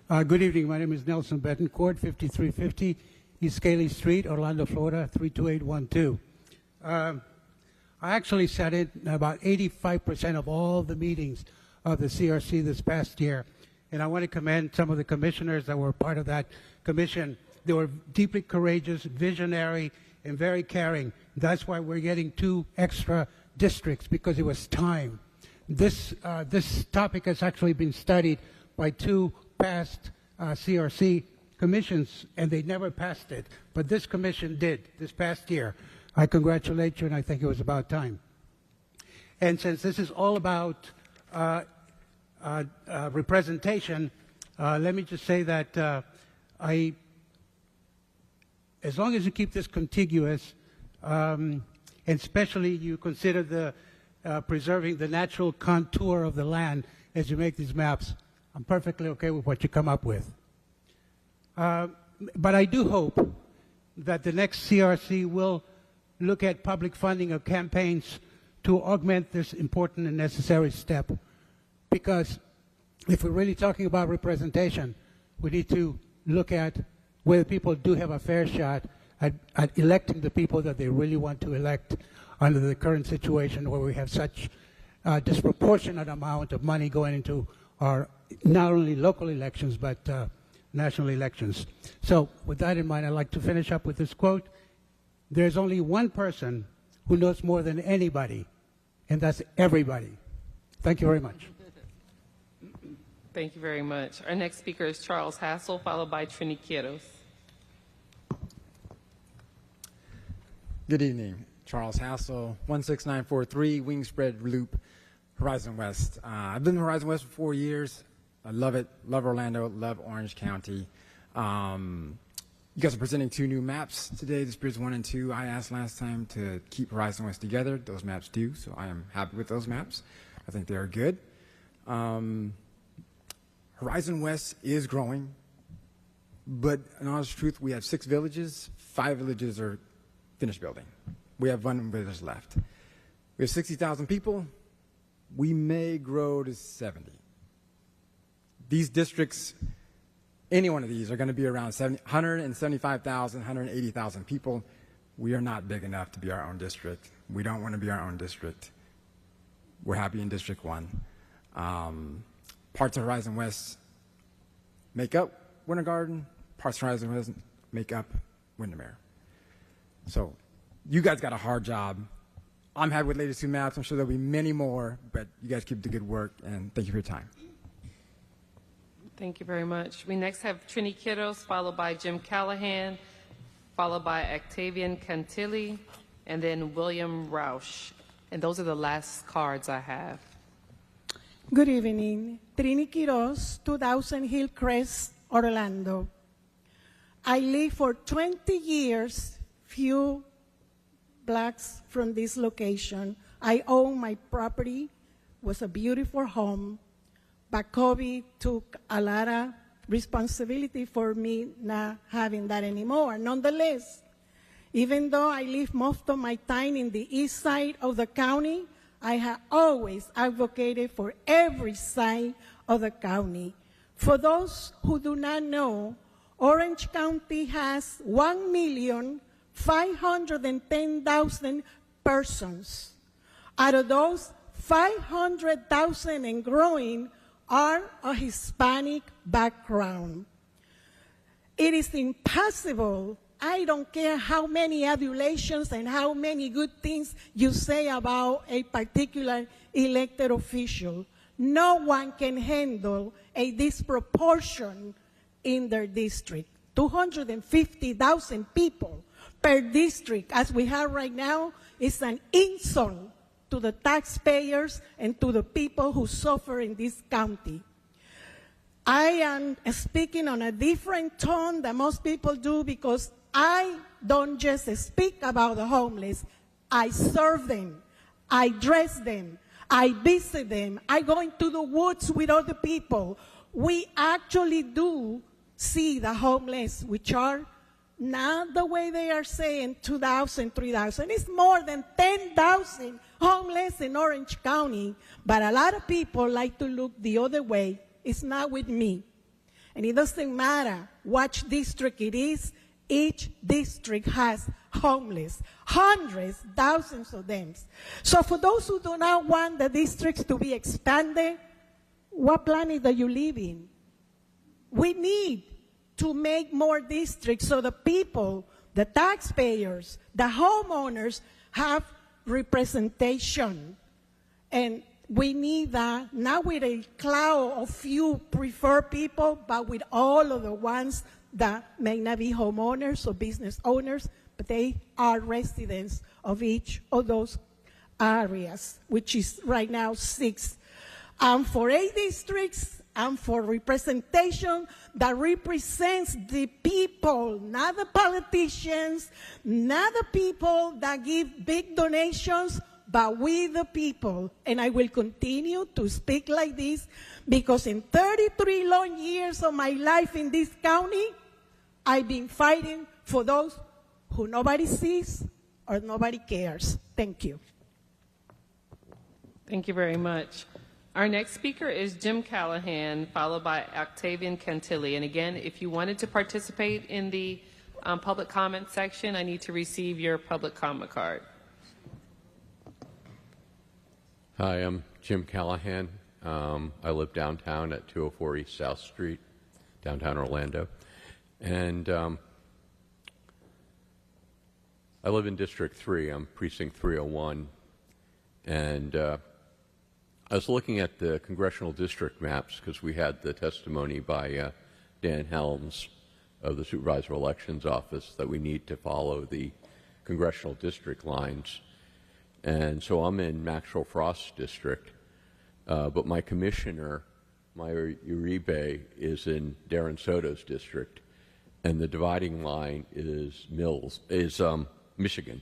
Speaker 21: Good evening. My name is Nelson Betancourt, 5350 East Scaly Street, Orlando, Florida, 32812. I actually sat in about 85% of all the meetings of the CRC this past year, and I want to commend some of the commissioners that were part of that commission. They were deeply courageous, visionary, and very caring. That's why we're getting 2 extra districts, because it was time. This topic has actually been studied by 2 past CRC commissions, and they never passed it. But this commission did this past year. I congratulate you, and I think it was about time. And since this is all about representation, let me just say that as long as you keep this contiguous, and especially you consider the preserving the natural contour of the land as you make these maps, I'm perfectly okay with what you come up with. But I do hope that the next CRC will look at public funding of campaigns to augment this important and necessary step. Because if we're really talking about representation, we need to look at whether people do have a fair shot at electing the people that they really want to elect under the current situation where we have such a disproportionate amount of money going into our not only local elections but national elections. So with that in mind, I'd like to finish up with this quote. There's only one person who knows more than anybody, and that's everybody. Thank you very much.
Speaker 1: Thank you very much. Our next speaker is Charles Hassel, followed by Trini Quiros.
Speaker 2: Good evening. Charles Hassel, 16943 Wingspread Loop, Horizon West. I've been in Horizon West for 4 years. I love it. Love Orlando. Love Orange County. You guys are presenting 2 new maps today, the Spirits 1 and 2. I asked last time to keep Horizon West together. Those maps do, so I am happy with those maps. I think they are good. Horizon West is growing, but in honest truth, we have 6 villages. 5 villages are finished building. We have 1 village left. We have 60,000 people. We may grow to 70. These districts, any one of these, are going to be around 175,000, 180,000 people. We are not big enough to be our own district. We don't want to be our own district. We're happy in District 1. Parts of Horizon West make up Winter Garden. Parts of Horizon West make up Windermere. So you guys got a hard job. I'm happy with the latest 2 maps. I'm sure there'll be many more, but you guys keep the good work, and thank you for your time.
Speaker 1: Thank you very much. We next have Trini Kiddos, followed by Jim Callahan, followed by Octavian Cantilli, and then William Roush. And those are the last cards I have.
Speaker 22: Good evening. Trini Quiroz, 2000 Hillcrest, Orlando. I lived for 20 years, few blocks from this location. I own my property, was a beautiful home, but COVID took a lot of responsibility for me not having that anymore. Nonetheless, even though I live most of my time in the east side of the county, I have always advocated for every side of the county. For those who do not know, Orange County has 1,510,000 persons. Out of those, 500,000 and growing are a Hispanic background. It is impossible. I don't care how many adulations and how many good things you say about a particular elected official. No one can handle a disproportion in their district. 250,000 people per district, as we have right now, is an insult to the taxpayers and to the people who suffer in this county. I am speaking on a different tone than most people do because I don't just speak about the homeless. I serve them. I dress them. I visit them. I go into the woods with other people. We actually do see the homeless, which are not the way they are saying 2,000, 3,000. It's more than 10,000 homeless in Orange County. But a lot of people like to look the other way. It's not with me. And it doesn't matter which district it is. Each district has homeless, hundreds, thousands of them. So for those who do not want the districts to be expanded, what planet do you live in? We need to make more districts so the people, the taxpayers, the homeowners have representation. And we need that, not with a cloud of few preferred people, but with all of the ones that may not be homeowners or business owners, but they are residents of each of those areas, which is right now 6. For 8 districts, and for representation that represents the people, not the politicians, not the people that give big donations, but we the people. And I will continue to speak like this because in 33 long years of my life in this county, I've been fighting for those who nobody sees or nobody cares. Thank you.
Speaker 1: Thank you very much. Our next speaker is Jim Callahan, followed by Octavian Cantilli. And again, if you wanted to participate in the public comment section, I need to receive your public comment card.
Speaker 23: Hi, I'm Jim Callahan. I live downtown at 204 East South Street, downtown Orlando. And I live in District 3. I'm Precinct 301. And I was looking at the congressional district maps because we had the testimony by Dan Helms of the Supervisor of Elections Office that we need to follow the congressional district lines. And so I'm in Maxwell Frost's district, but my commissioner, Myra Uribe, is in Darren Soto's district, and the dividing line is Michigan.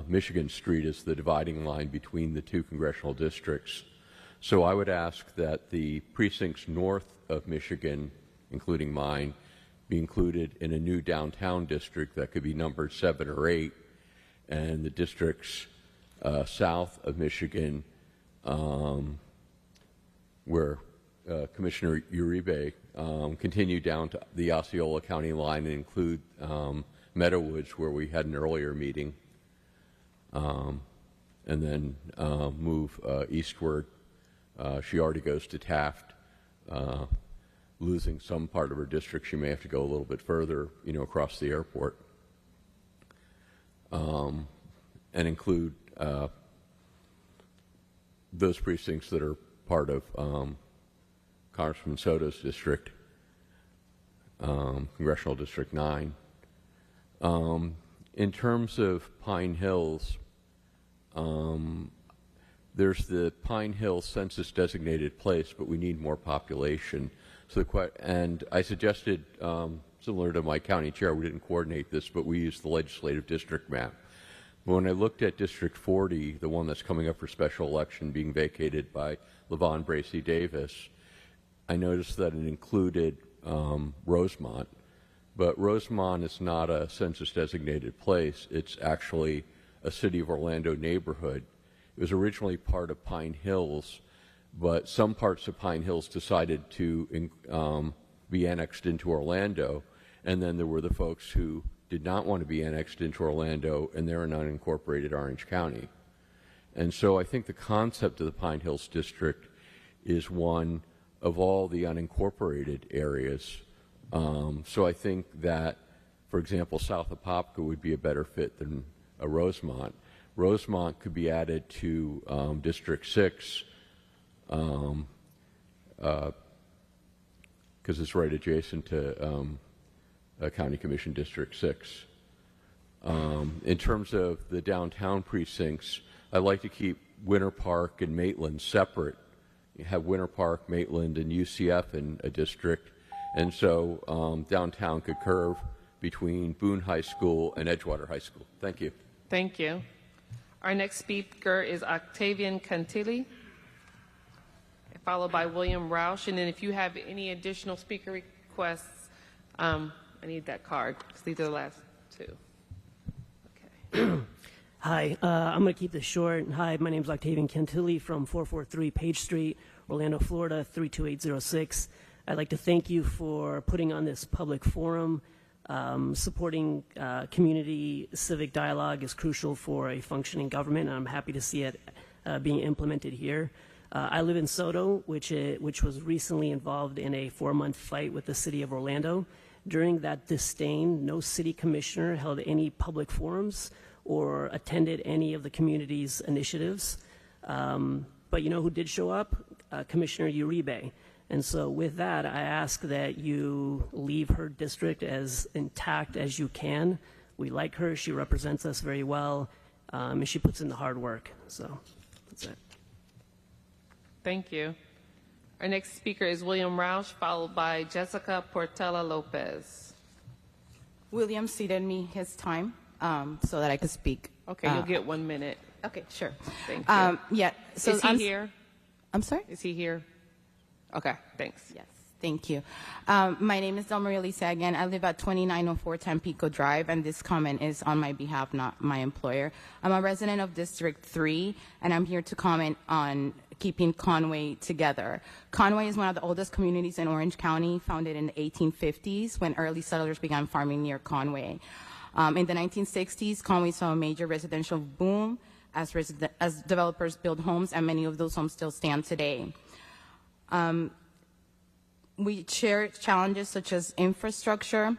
Speaker 23: Michigan Street is the dividing line between the two congressional districts. So I would ask that the precincts north of Michigan, including mine, be included in a new downtown district that could be numbered 7 or 8, and the districts south of Michigan, where Commissioner Uribe continue down to the Osceola County line and include Meadowwoods, where we had an earlier meeting, and then move eastward. She already goes to Taft. Losing some part of her district, she may have to go a little bit further, across the airport. And include those precincts that are part of Congressman Soto's district, Congressional District 9. In terms of Pine Hills, there's the Pine Hill census designated place, but we need more population. And I suggested, similar to my county chair, we didn't coordinate this, but we used the legislative district map. But when I looked at District 40, the one that's coming up for special election being vacated by LaVon Bracey Davis, I noticed that it included Rosemont. But Rosemont is not a census designated place. It's actually a City of Orlando neighborhood. It was originally part of Pine Hills, but some parts of Pine Hills decided to be annexed into Orlando, and then there were the folks who did not want to be annexed into Orlando, and they're in unincorporated Orange County. And so I think the concept of the Pine Hills District is one of all the unincorporated areas. So I think that, for example, south of Popka would be a better fit than a Rosemont. Rosemont could be added to District 6, because it's right adjacent to County Commission District 6. In terms of the downtown precincts, I'd like to keep Winter Park and Maitland separate. You have Winter Park, Maitland, and UCF in a district, and so downtown could curve between Boone High School and Edgewater High School. Thank you.
Speaker 1: Thank you. Our next speaker is Octavian Cantilli, followed by William Roush. And then if you have any additional speaker requests, I need that card, because these are the last two. Okay.
Speaker 3: Hi, I'm going to keep this short. Hi, my name is Octavian Cantilli from 443 Page Street, Orlando, Florida, 32806. I'd like to thank you for putting on this public forum. Supporting community civic dialogue is crucial for a functioning government, and I'm happy to see it being implemented here. I live in Soto, which was recently involved in a 4-month fight with the city of Orlando. During that disdain, no city commissioner held any public forums or attended any of the community's initiatives. But you know who did show up? Commissioner Uribe. And so with that, I ask that you leave her district as intact as you can. We like her. She represents us very well, and she puts in the hard work. So that's it.
Speaker 1: Thank you. Our next speaker is William Roush, followed by Jessica Portela Lopez.
Speaker 15: William ceded me his time so that I could speak.
Speaker 1: Okay, you'll get 1 minute.
Speaker 15: Okay, sure.
Speaker 1: Thank you.
Speaker 15: Yeah. So
Speaker 1: is he here?
Speaker 15: I'm sorry?
Speaker 1: Is he here? Okay, thanks.
Speaker 15: Yes, thank you. My name is Del Maria Lisa again. I live at 2904 Tampico Drive, and this comment is on my behalf, not my employer. I'm a resident of District 3, and I'm here to comment on keeping Conway together. Conway is one of the oldest communities in Orange County, founded in the 1850s when early settlers began farming near Conway. In the 1960s, Conway saw a major residential boom as developers built homes, and many of those homes still stand today. We share challenges such as infrastructure,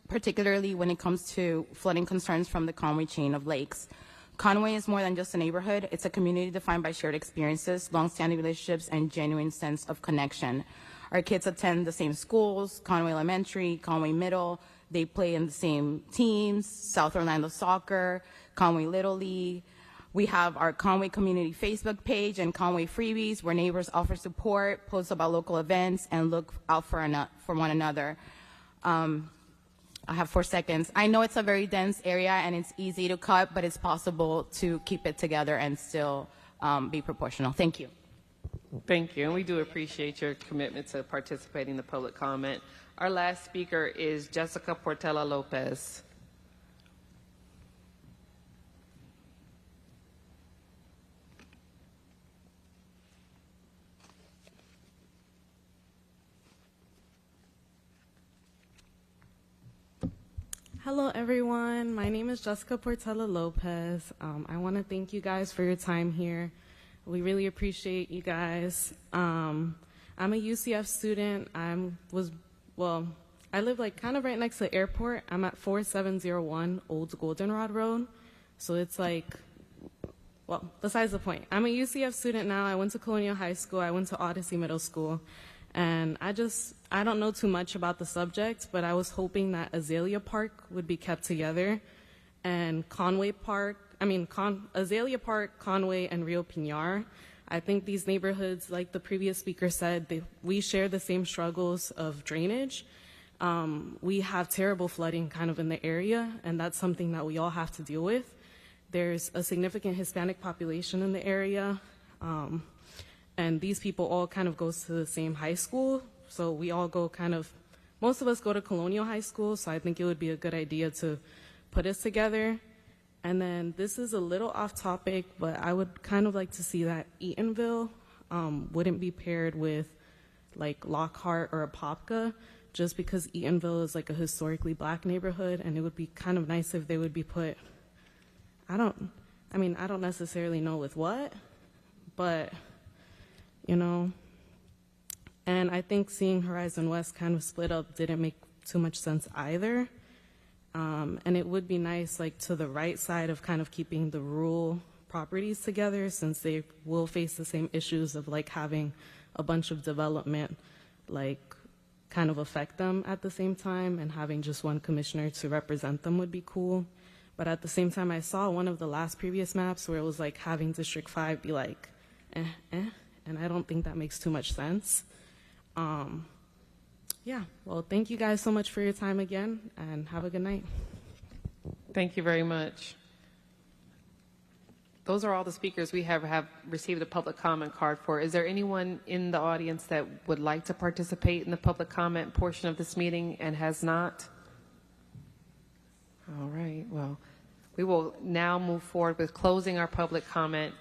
Speaker 15: particularly when it comes to flooding concerns from the Conway chain of lakes. Conway is more than just a neighborhood. It's a community defined by shared experiences, long-standing relationships, and genuine sense of connection. Our kids attend the same schools, Conway Elementary, Conway Middle, They play in the same teams, South Orlando Soccer, Conway Little League. We have our Conway Community Facebook page and Conway Freebies, where neighbors offer support, post about local events, and look out for one another. I have 4 seconds. I know it's a very dense area and it's easy to cut, but it's possible to keep it together and still be proportional. Thank you.
Speaker 1: Thank you, and we do appreciate your commitment to participating in the public comment. Our last speaker is Jessica Portela Lopez.
Speaker 4: Hello, everyone. My name is Jessica Portela Lopez. I want to thank you guys for your time here. We really appreciate you guys. I'm a UCF student. I live like kind of right next to the airport. I'm at 4701 Old Goldenrod Road. So it's like, well, besides the point. I'm a UCF student now. I went to Colonial High School. I went to Odyssey Middle School. And I don't know too much about the subject, but I was hoping that Azalea Park would be kept together, and Azalea Park, Conway, and Rio Pinar. I think these neighborhoods, like the previous speaker said, we share the same struggles of drainage. We have terrible flooding kind of in the area, and that's something that we all have to deal with. There's a significant Hispanic population in the area. And these people all kind of goes to the same high school. So we all go most of us go to Colonial High School, so I think it would be a good idea to put us together. And then this is a little off topic, but I would kind of like to see that Eatonville wouldn't be paired with like Lockhart or Apopka, just because Eatonville is like a historically black neighborhood, and it would be kind of nice if they would be put, I don't necessarily know with what, but you know, and I think seeing Horizon West kind of split up didn't make too much sense either. And it would be nice, like, to the right side of kind of keeping the rural properties together, since they will face the same issues of, like, having a bunch of development, like, kind of affect them at the same time, and having just one commissioner to represent them would be cool. But at the same time, I saw one of the last previous maps where it was, like, having District 5 be, like, and I don't think that makes too much sense. Yeah, well, thank you guys so much for your time again, and have a good night.
Speaker 1: Thank you very much. Those are all the speakers we have received a public comment card for. Is there anyone in the audience that would like to participate in the public comment portion of this meeting and has not? All right, well, we will now move forward with closing our public comment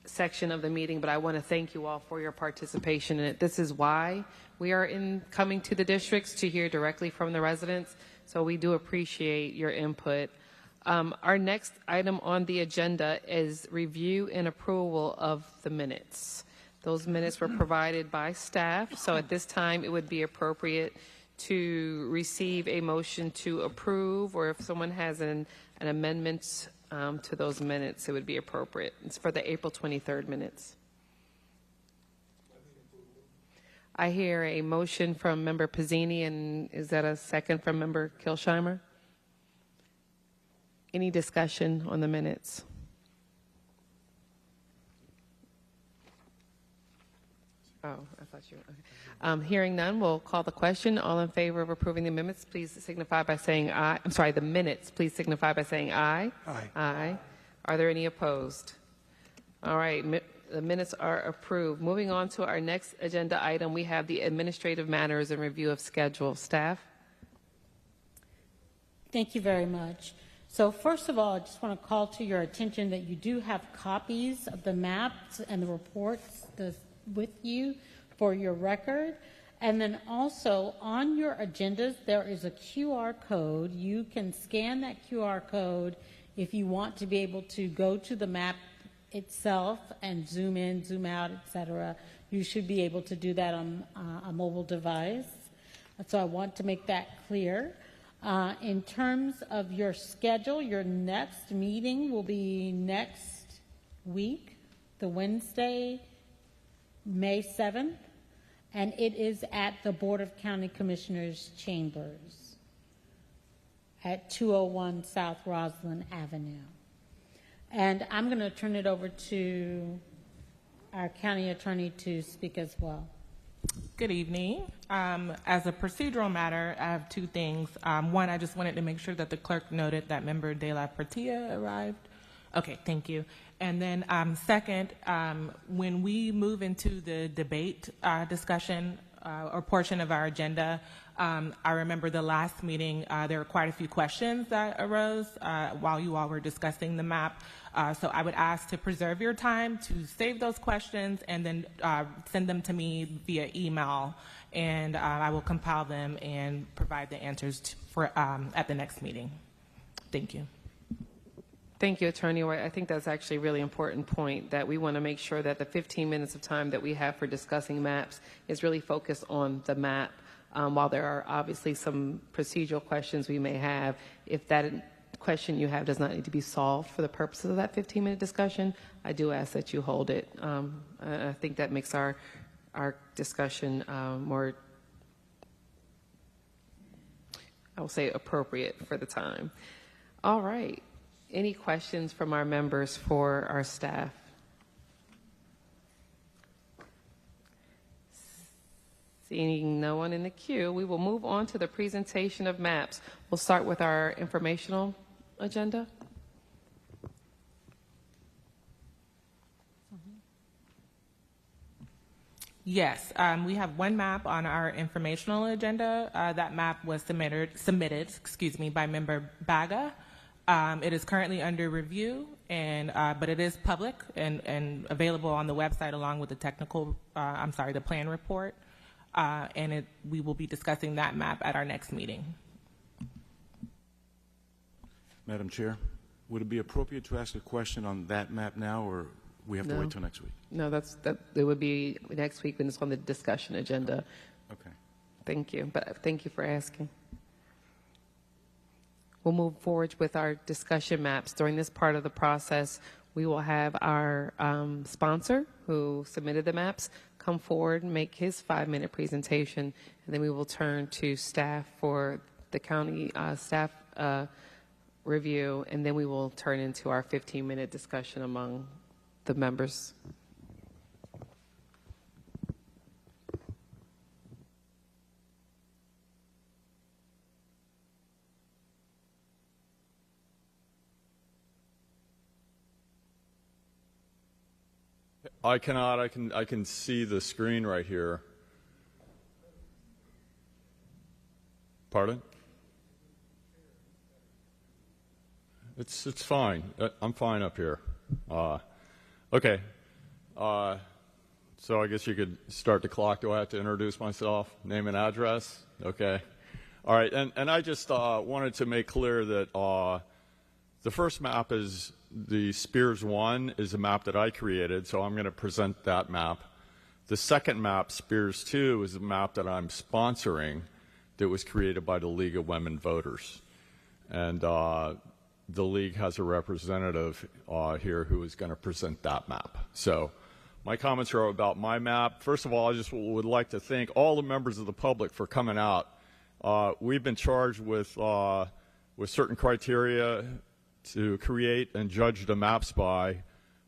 Speaker 1: section of the meeting, but I want to thank you all for your participation in it. This is why we are coming to the districts, to hear directly from the residents, so we do appreciate your input. Our next item on the agenda is review and approval of the minutes. Those minutes were provided by staff, so at this time it would be appropriate to receive a motion to approve, or if someone has an amendment to those minutes, it would be appropriate. It's for the April 23rd minutes. I hear a motion from Member Pizzini, and is that a second from Member Kilsheimer? Any discussion on the minutes? Oh, I thought you were, okay. Hearing none, we'll call the question. All in favor of approving the amendments, please signify by saying aye. I'm sorry, the minutes, please signify by saying aye.
Speaker 21: Aye.
Speaker 1: Aye. Are there any opposed? All right, the minutes are approved. Moving on to our next agenda item, we have the administrative matters and review of schedule. Staff?
Speaker 5: Thank you very much. So first of all, I just want to call to your attention that you do have copies of the maps and the reports with you for your record. And then also on your agendas, there is a QR code. You can scan that QR code if you want to be able to go to the map itself and zoom in, zoom out, etc. You should be able to do that on a mobile device. So I want to make that clear. In terms of your schedule, your next meeting will be next week, the Wednesday, May 7th, and it is at the Board of County Commissioners chambers. at 201 South Roslyn Avenue. And I'm going to turn it over to our county attorney to speak as well.
Speaker 6: Good evening. As a procedural matter, I have two things. One, I just wanted to make sure that the clerk noted that member De La Portilla arrived. Okay, thank you. And then second, when we move into the debate discussion or portion of our agenda, I remember the last meeting, there were quite a few questions that arose while you all were discussing the map. So I would ask to preserve your time to save those questions and then send them to me via email, and I will compile them and provide the answers for at the next meeting. Thank you.
Speaker 1: Thank you, Attorney White. I think that's actually a really important point, that we want to make sure that the 15 minutes of time that we have for discussing maps is really focused on the map. While there are obviously some procedural questions we may have, if that question you have does not need to be solved for the purposes of that 15-minute discussion, I do ask that you hold it. I think that makes our discussion more, I will say, appropriate for the time. All right. Any questions from our members for our staff? Seeing no one in the queue, we will move on to the presentation of maps. We'll start with our informational agenda.
Speaker 6: Yes, we have one map on our informational agenda. That map was submitted, by member Baga. It is currently under review, and but it is public and available on the website along with the the plan report. And we will be discussing that map at our next meeting.
Speaker 7: Madam Chair, would it be appropriate to ask a question on that map now, or we have to wait till next week?
Speaker 1: No, it would be next week when it's on the discussion agenda.
Speaker 7: Okay.
Speaker 1: Thank you, but thank you for asking. We'll move forward with our discussion maps. During this part of the process, we will have our sponsor who submitted the maps come forward and make his 5-minute presentation, and then we will turn to staff for the county staff review, and then we will turn into our 15-minute discussion among the members.
Speaker 8: I cannot. I can see the screen right here. Pardon? It's fine. I'm fine up here. Okay. So I guess you could start the clock. Do I have to introduce myself? Name and address? Okay. All right. And I just wanted to make clear that the first map is the Spears 1 is a map that I created, so I'm going to present that map. The second map, Spears 2, is a map that I'm sponsoring that was created by the League of Women Voters. And the League has a representative here who is going to present that map. So my comments are about my map. First of all, I just would like to thank all the members of the public for coming out. We've been charged with certain criteria to create and judge the maps by,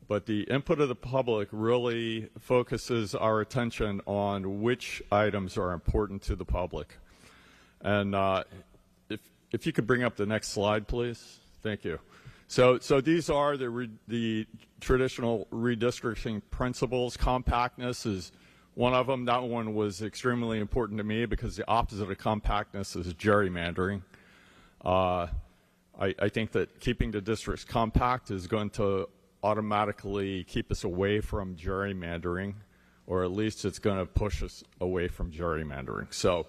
Speaker 8: but the input of the public really focuses our attention on which items are important to the public. And if you could bring up the next slide, please. Thank you. So these are the traditional redistricting principles. Compactness is one of them. That one was extremely important to me because the opposite of compactness is gerrymandering. I think that keeping the districts compact is going to automatically keep us away from gerrymandering, or at least it's going to push us away from gerrymandering. So,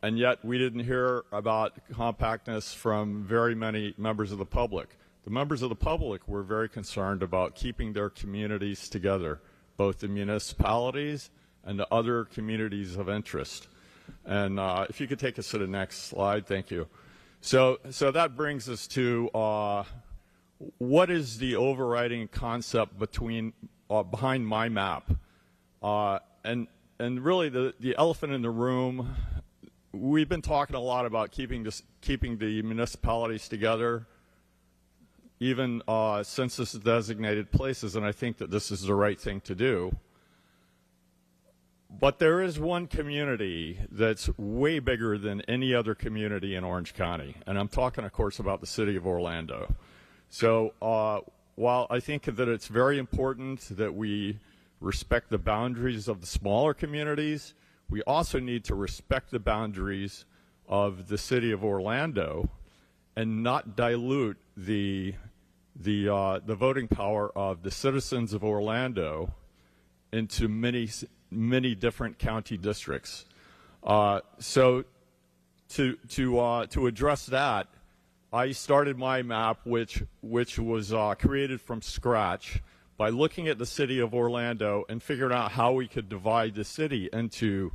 Speaker 8: and yet we didn't hear about compactness from very many members of the public. The members of the public were very concerned about keeping their communities together, both the municipalities and the other communities of interest. And if you could take us to the next slide, thank you. So that brings us to what is the overriding concept behind my map, and really the elephant in the room we've been talking a lot about keeping the municipalities together, even census designated places, and I think that this is the right thing to do. But there is one community that's way bigger than any other community in Orange County, and I'm talking, of course, about the city of Orlando. So while I think that it's very important that we respect the boundaries of the smaller communities, we also need to respect the boundaries of the city of Orlando and not dilute the voting power of the citizens of Orlando into many different county districts. So to address that, I started my map, which was created from scratch by looking at the city of Orlando and figuring out how we could divide the city into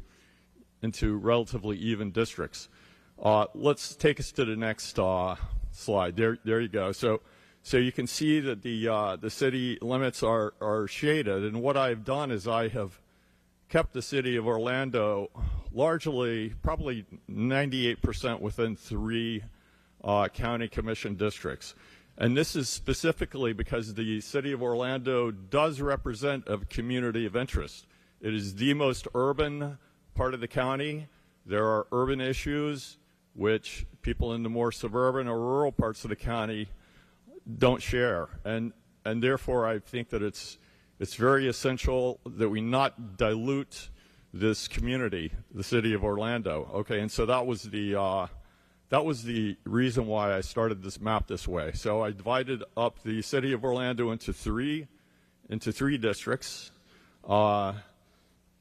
Speaker 8: relatively even districts. Let's take us to the next slide. There you go. So you can see that the city limits are shaded, and what I've done is I have kept the city of Orlando largely, probably 98% within 3 county commission districts. And this is specifically because the city of Orlando does represent a community of interest. It is the most urban part of the county. There are urban issues which people in the more suburban or rural parts of the county don't share. And therefore, I think that it's very essential that we not dilute this community, the city of Orlando. Okay, and so that was the reason why I started this map this way. So I divided up the city of Orlando into three districts, and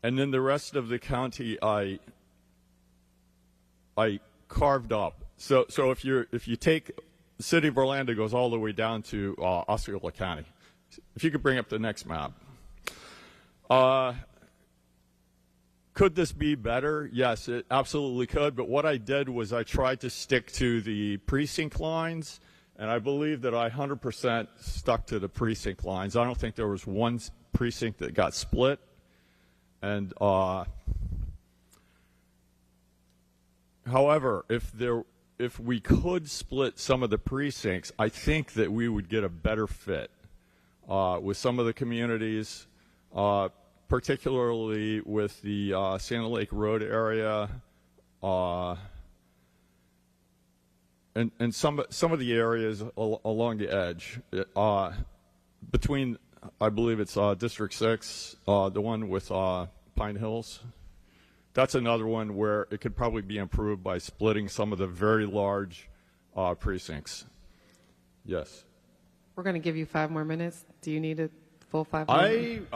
Speaker 8: then the rest of the county I carved up. So if you take the city of Orlando goes all the way down to Osceola County. If you could bring up the next map. Could this be better? Yes, it absolutely could. But what I did was I tried to stick to the precinct lines, and I believe that I 100% stuck to the precinct lines. I don't think there was one precinct that got split. And however, if we could split some of the precincts, I think that we would get a better fit with some of the communities, particularly with the Sand Lake Road area, and some of the areas along the edge between, I believe it's District 6, the one with Pine Hills. That's another one where it could probably be improved by splitting some of the very large precincts. Yes.
Speaker 1: We're going to give you 5 more minutes. Do you need a full 5 minutes?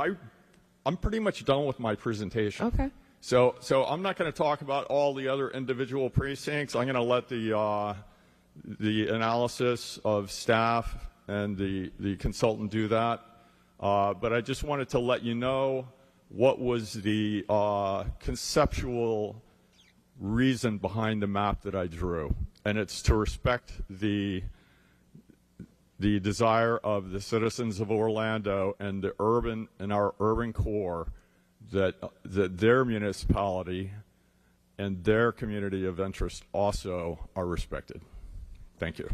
Speaker 8: I'm pretty much done with my presentation.
Speaker 1: Okay.
Speaker 8: So I'm not going to talk about all the other individual precincts. I'm going to let the analysis of staff and the consultant do that. But I just wanted to let you know what was the conceptual reason behind the map that I drew. And it's to respect the desire of the citizens of Orlando and our urban core that their municipality and their community of interest also are respected. Thank you.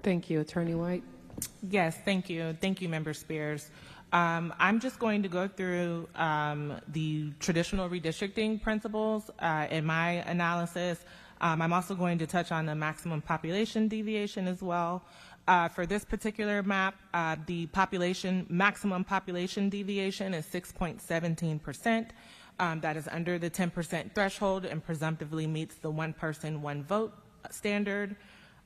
Speaker 1: Thank you. Attorney White.
Speaker 6: Yes, thank you. Thank you, Member Spears. I'm just going to go through the traditional redistricting principles in my analysis. I'm also going to touch on the maximum population deviation as well. For this particular map, the maximum population deviation is 6.17%. That is under the 10% threshold and presumptively meets the 1 person, 1 vote standard.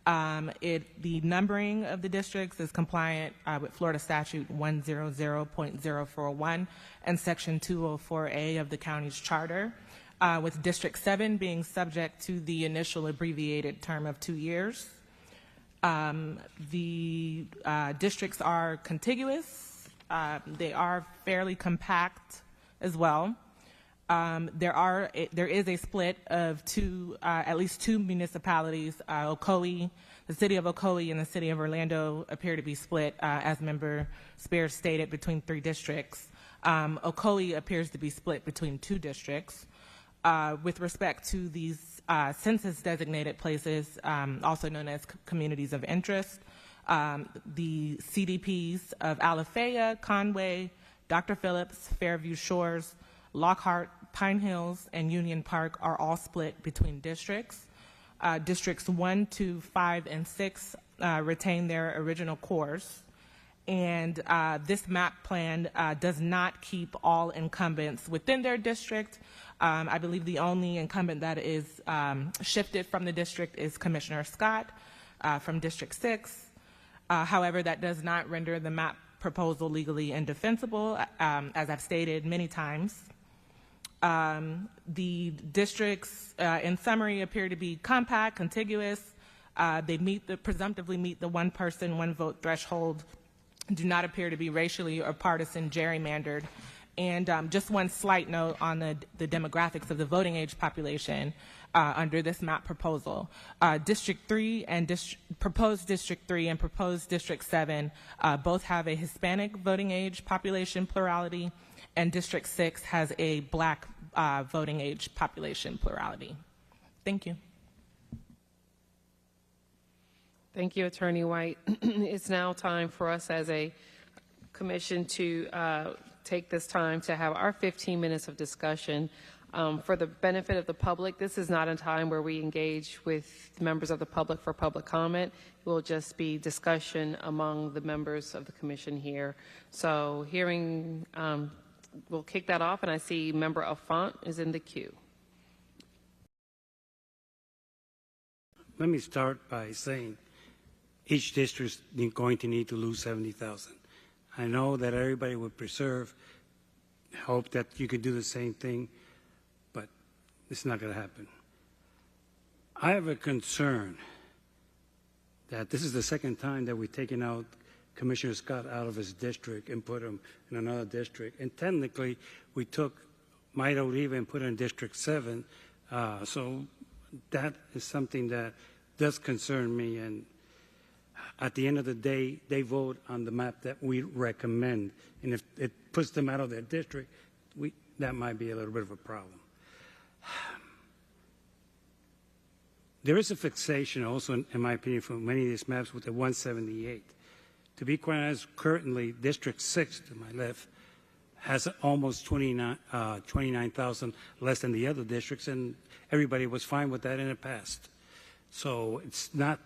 Speaker 6: The numbering of the districts is compliant with Florida Statute 100.041 and Section 204A of the county's charter, with District 7 being subject to the initial abbreviated term of 2 years. The districts are contiguous. They are fairly compact as well. There is a split of at least two municipalities. Ocoee, the city of Ocoee and the city of Orlando appear to be split, as Member Spears stated, between 3 districts. Ocoee appears to be split between 2 districts. with respect to these census-designated places, also known as communities of interest. The CDPs of Alafaya, Conway, Dr. Phillips, Fairview Shores, Lockhart, Pine Hills, and Union Park are all split between districts. Districts 1, 2, 5, and 6 retain their original cores. And this map plan does not keep all incumbents within their district. I believe the only incumbent that is shifted from the district is Commissioner Scott from District 6. However, that does not render the map proposal legally indefensible, as I've stated many times. The districts, in summary, appear to be compact, contiguous. They presumptively meet the one person, one vote threshold, do not appear to be racially or partisan gerrymandered. And just one slight note on the demographics of the voting age population under this map proposal. District 3 and proposed District 3 and proposed District 7 both have a Hispanic voting age population plurality, and District 6 has a Black voting age population plurality. Thank you.
Speaker 1: Thank you, Attorney White. It's now time for us as a commission to take this time to have our 15 minutes of discussion. For the benefit of the public, this is not a time where we engage with members of the public for public comment. It will just be discussion among the members of the commission here. So we'll kick that off, and I see Member Affont is in the queue.
Speaker 9: Let me start by saying each district is going to need to lose 70,000. I know that everybody would hope that you could do the same thing, but it's not going to happen. I have a concern that this is the second time that we've taken out Commissioner Scott out of his district and put him in another district. And technically, we took Maida Uribe and put her in District 7. So that is something that does concern me. And at the end of the day, they vote on the map that we recommend. And if it puts them out of their district, that might be a little bit of a problem. There is a fixation also, in my opinion, for many of these maps with the 178. To be quite honest, currently, District 6, to my left, has almost 29,000 less than the other districts, and everybody was fine with that in the past. So it's not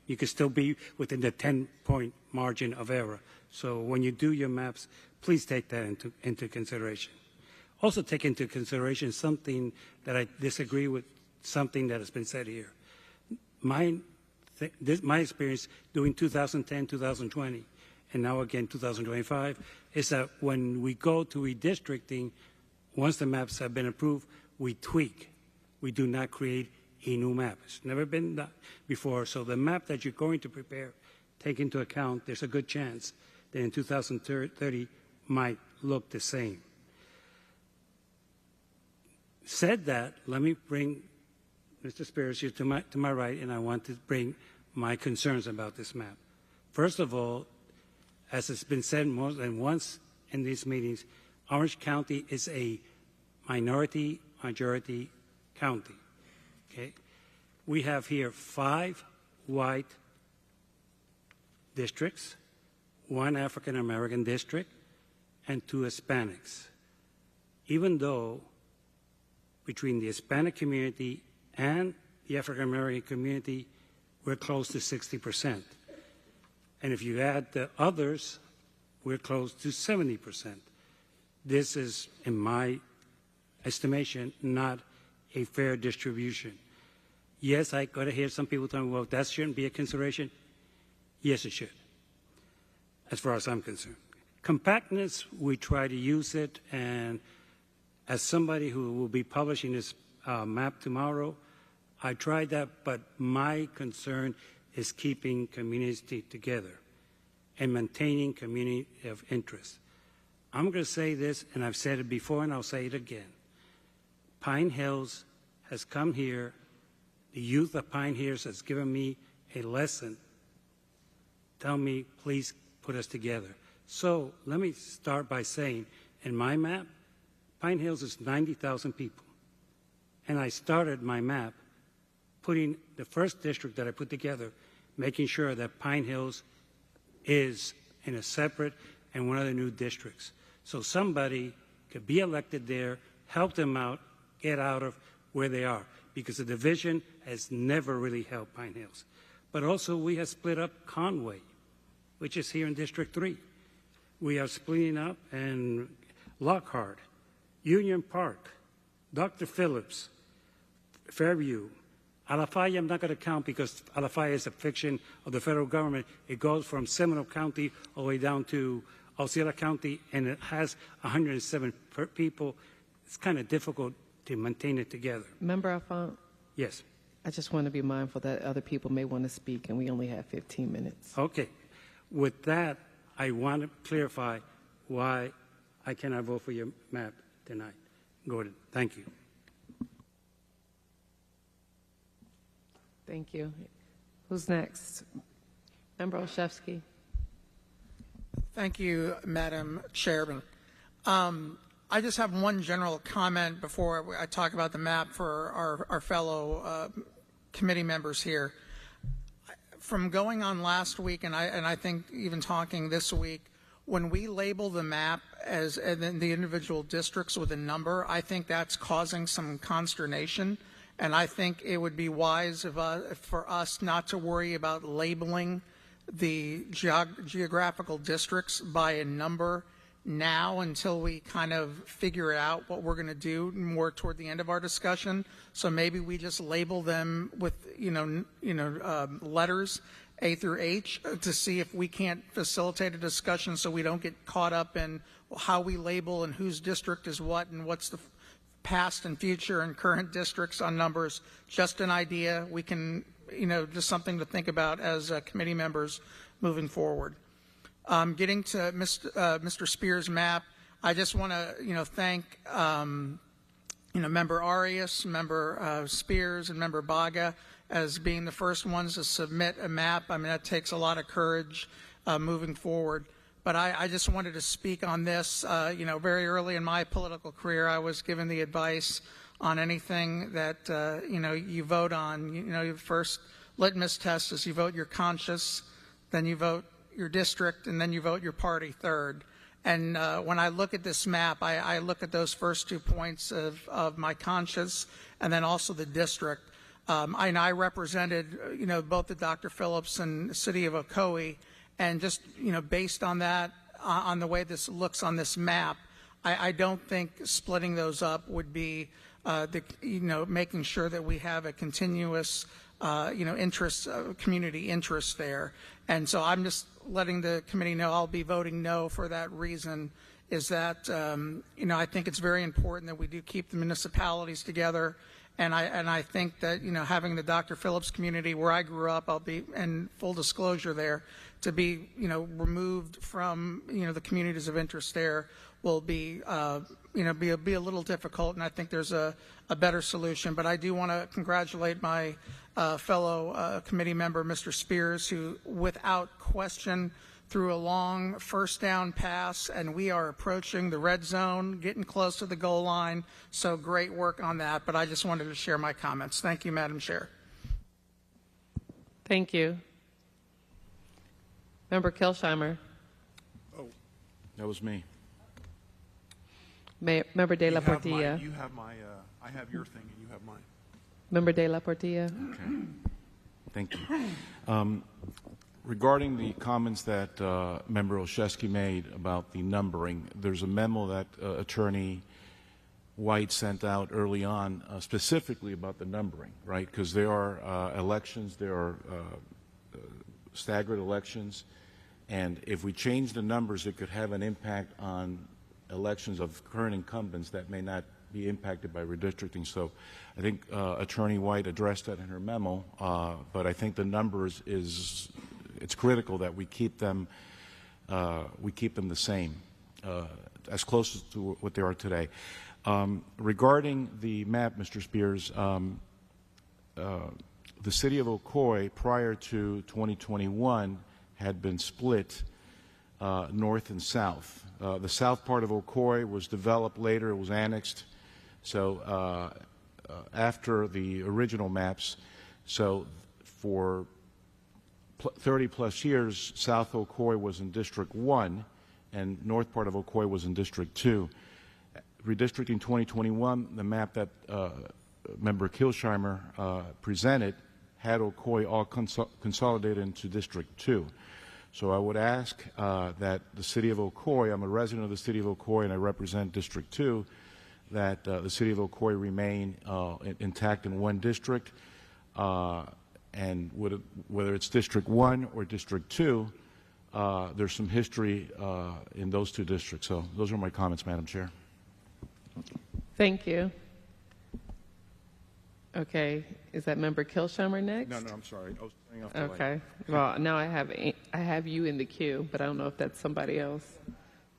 Speaker 9: you could still be within the 10-point margin of error. So when you do your maps, please take that into consideration. Also take into consideration something that I disagree with, something that has been said here. My experience doing 2010, 2020, and now again 2025, is that when we go to redistricting, once the maps have been approved, we tweak. We do not create a new map. It's never been done before. So the map that you're going to prepare, take into account, there's a good chance that in 2030 might look the same. Said that, let me bring Mr. Spears here to my right, and I want to bring my concerns about this map. First of all, as it's been said more than once in these meetings, Orange County is a minority-majority county. Okay? We have here 5 white districts, 1 African-American district, and 2 Hispanics. Even though between the Hispanic community and the African-American community, we're close to 60%. And if you add the others, we're close to 70%. This is, in my estimation, not a fair distribution. Yes, I got to hear some people telling me, well, that shouldn't be a consideration. Yes, it should, as far as I'm concerned. Compactness, we try to use it, and as somebody who will be publishing this map tomorrow, I tried that, but my concern is keeping communities together and maintaining community of interest. I'm going to say this, and I've said it before, and I'll say it again. Pine Hills has come here. The youth of Pine Hills has given me a lesson. Tell me, please put us together. So let me start by saying, in my map, Pine Hills is 90,000 people. And I started my map putting the first district that I put together, making sure that Pine Hills is in a separate and one of the new districts. So somebody could be elected there, help them out, get out of where they are, because the division has never really helped Pine Hills. But also we have split up Conway, which is here in District 3. We are splitting up in Lockhart, Union Park, Dr. Phillips, Fairview. Alafaya I'm not going to count because Alafaya is a fiction of the federal government. It goes from Seminole County all the way down to Osceola County, and it has 107 people. It's kind of difficult to maintain it together.
Speaker 1: Member Alfont?
Speaker 9: Yes.
Speaker 1: I just want to be mindful that other people may want to speak, and we only have 15 minutes.
Speaker 9: Okay. With that, I want to clarify why I cannot vote for your map tonight. Gordon, thank you.
Speaker 1: Thank you. Who's next? Member Olszewski.
Speaker 10: Thank you, Madam Chairman. I just have one general comment before I talk about the map for our fellow committee members here. From going on last week, and I think even talking this week, when we label the map as and the individual districts with a number, I think that's causing some consternation. And I think it would be wise for us not to worry about labeling the geographical districts by a number now until we kind of figure out what we're going to do more toward the end of our discussion. So maybe we just label them with letters A through H to see if we can't facilitate a discussion so we don't get caught up in how we label and whose district is what and what's the past and future and current districts on numbers. Just an idea. We can, just something to think about as committee members moving forward. Getting to Mr. Spears' map, I just want to, thank, Member Arias, Member Spears, and Member Baga as being the first ones to submit a map. I mean, that takes a lot of courage moving forward. But I just wanted to speak on this. Very early in my political career, I was given the advice on anything that, you vote on. Your first litmus test is you vote your conscience, then you vote your district, and then you vote your party third. And when I look at this map, I look at those first 2 points of my conscience and then also the district. I represented, both the Dr. Phillips and the city of Ocoee. And just, based on that, on the way this looks on this map, I don't think splitting those up would be, making sure that we have a continuous, community interest there. And so I'm just letting the committee know I'll be voting no for that reason, is that, I think it's very important that we do keep the municipalities together. And I think that, having the Dr. Phillips community where I grew up, I'll be, in full disclosure there, to be, removed from, the communities of interest there will be, be a little difficult. And I think there's a better solution. But I do want to congratulate my fellow committee member, Mr. Spears, who, without question, threw a long first down pass, and we are approaching the red zone, getting close to the goal line. So great work on that. But I just wanted to share my comments. Thank you, Madam Chair.
Speaker 1: Thank you. Member Kelsheimer.
Speaker 7: Oh, that was me.
Speaker 1: Member De La Portilla.
Speaker 11: You have my, I have your thing and you have mine.
Speaker 1: Member De La Portilla.
Speaker 7: Okay. Thank you. Regarding the comments that Member Olszewski made about the numbering, there's a memo that Attorney White sent out early on specifically about the numbering, right? Because there are elections, there are staggered elections, and if we change the numbers, it could have an impact on elections of current incumbents that may not be impacted by redistricting. So I think Attorney White addressed that in her memo, but I think the numbers it's critical that we keep them the same, as close to what they are today. Regarding the map, Mr. Spears, the city of Ocoee prior to 2021 had been split north and south. The south part of Ocoee was developed later. It was annexed. So after the original maps, so for 30 plus years, South Ocoee was in District 1 and north part of Ocoee was in District 2. Redistricting 2021, the map that Member Kilsheimer presented had Ocoee all consolidated into District 2. So I would ask that the City of Ocoee, I'm a resident of the City of Ocoee and I represent District 2, that the City of Ocoee remain intact in one district, and whether it's District 1 or District 2, there's some history in those two districts. So those are my comments, Madam Chair.
Speaker 1: Thank you. Okay, is that Member Kilsheimer next?
Speaker 7: No, I'm sorry. I was turning off the light.
Speaker 1: Okay. Well, now I have you in the queue, but I don't know if that's somebody else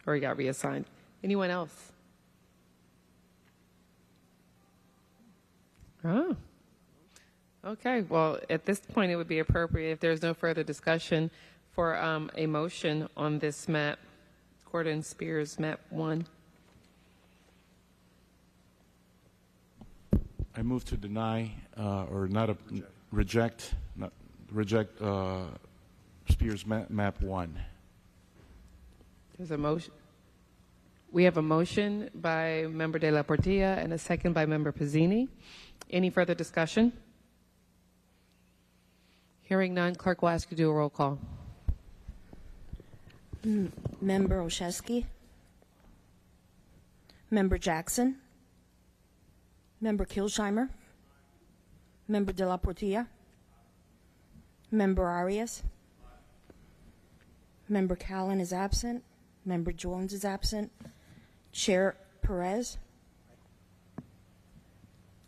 Speaker 1: or he got reassigned. Anyone else? Oh. Okay. Well, at this point, it would be appropriate, if there's no further discussion, for a motion on this map, Gordon Spears, map 1.
Speaker 7: I move to deny or not reject Spears map 1.
Speaker 1: There's a motion. We have a motion by Member De La Portilla and a second by Member Pizzini. Any further discussion? Hearing none, clerk will ask you to do a roll call.
Speaker 12: Member Olszewski, Member Jackson, Member Kilsheimer, Member De La Portilla, Member Arias, Member Callan is absent, Member Jones is absent, Chair Perez,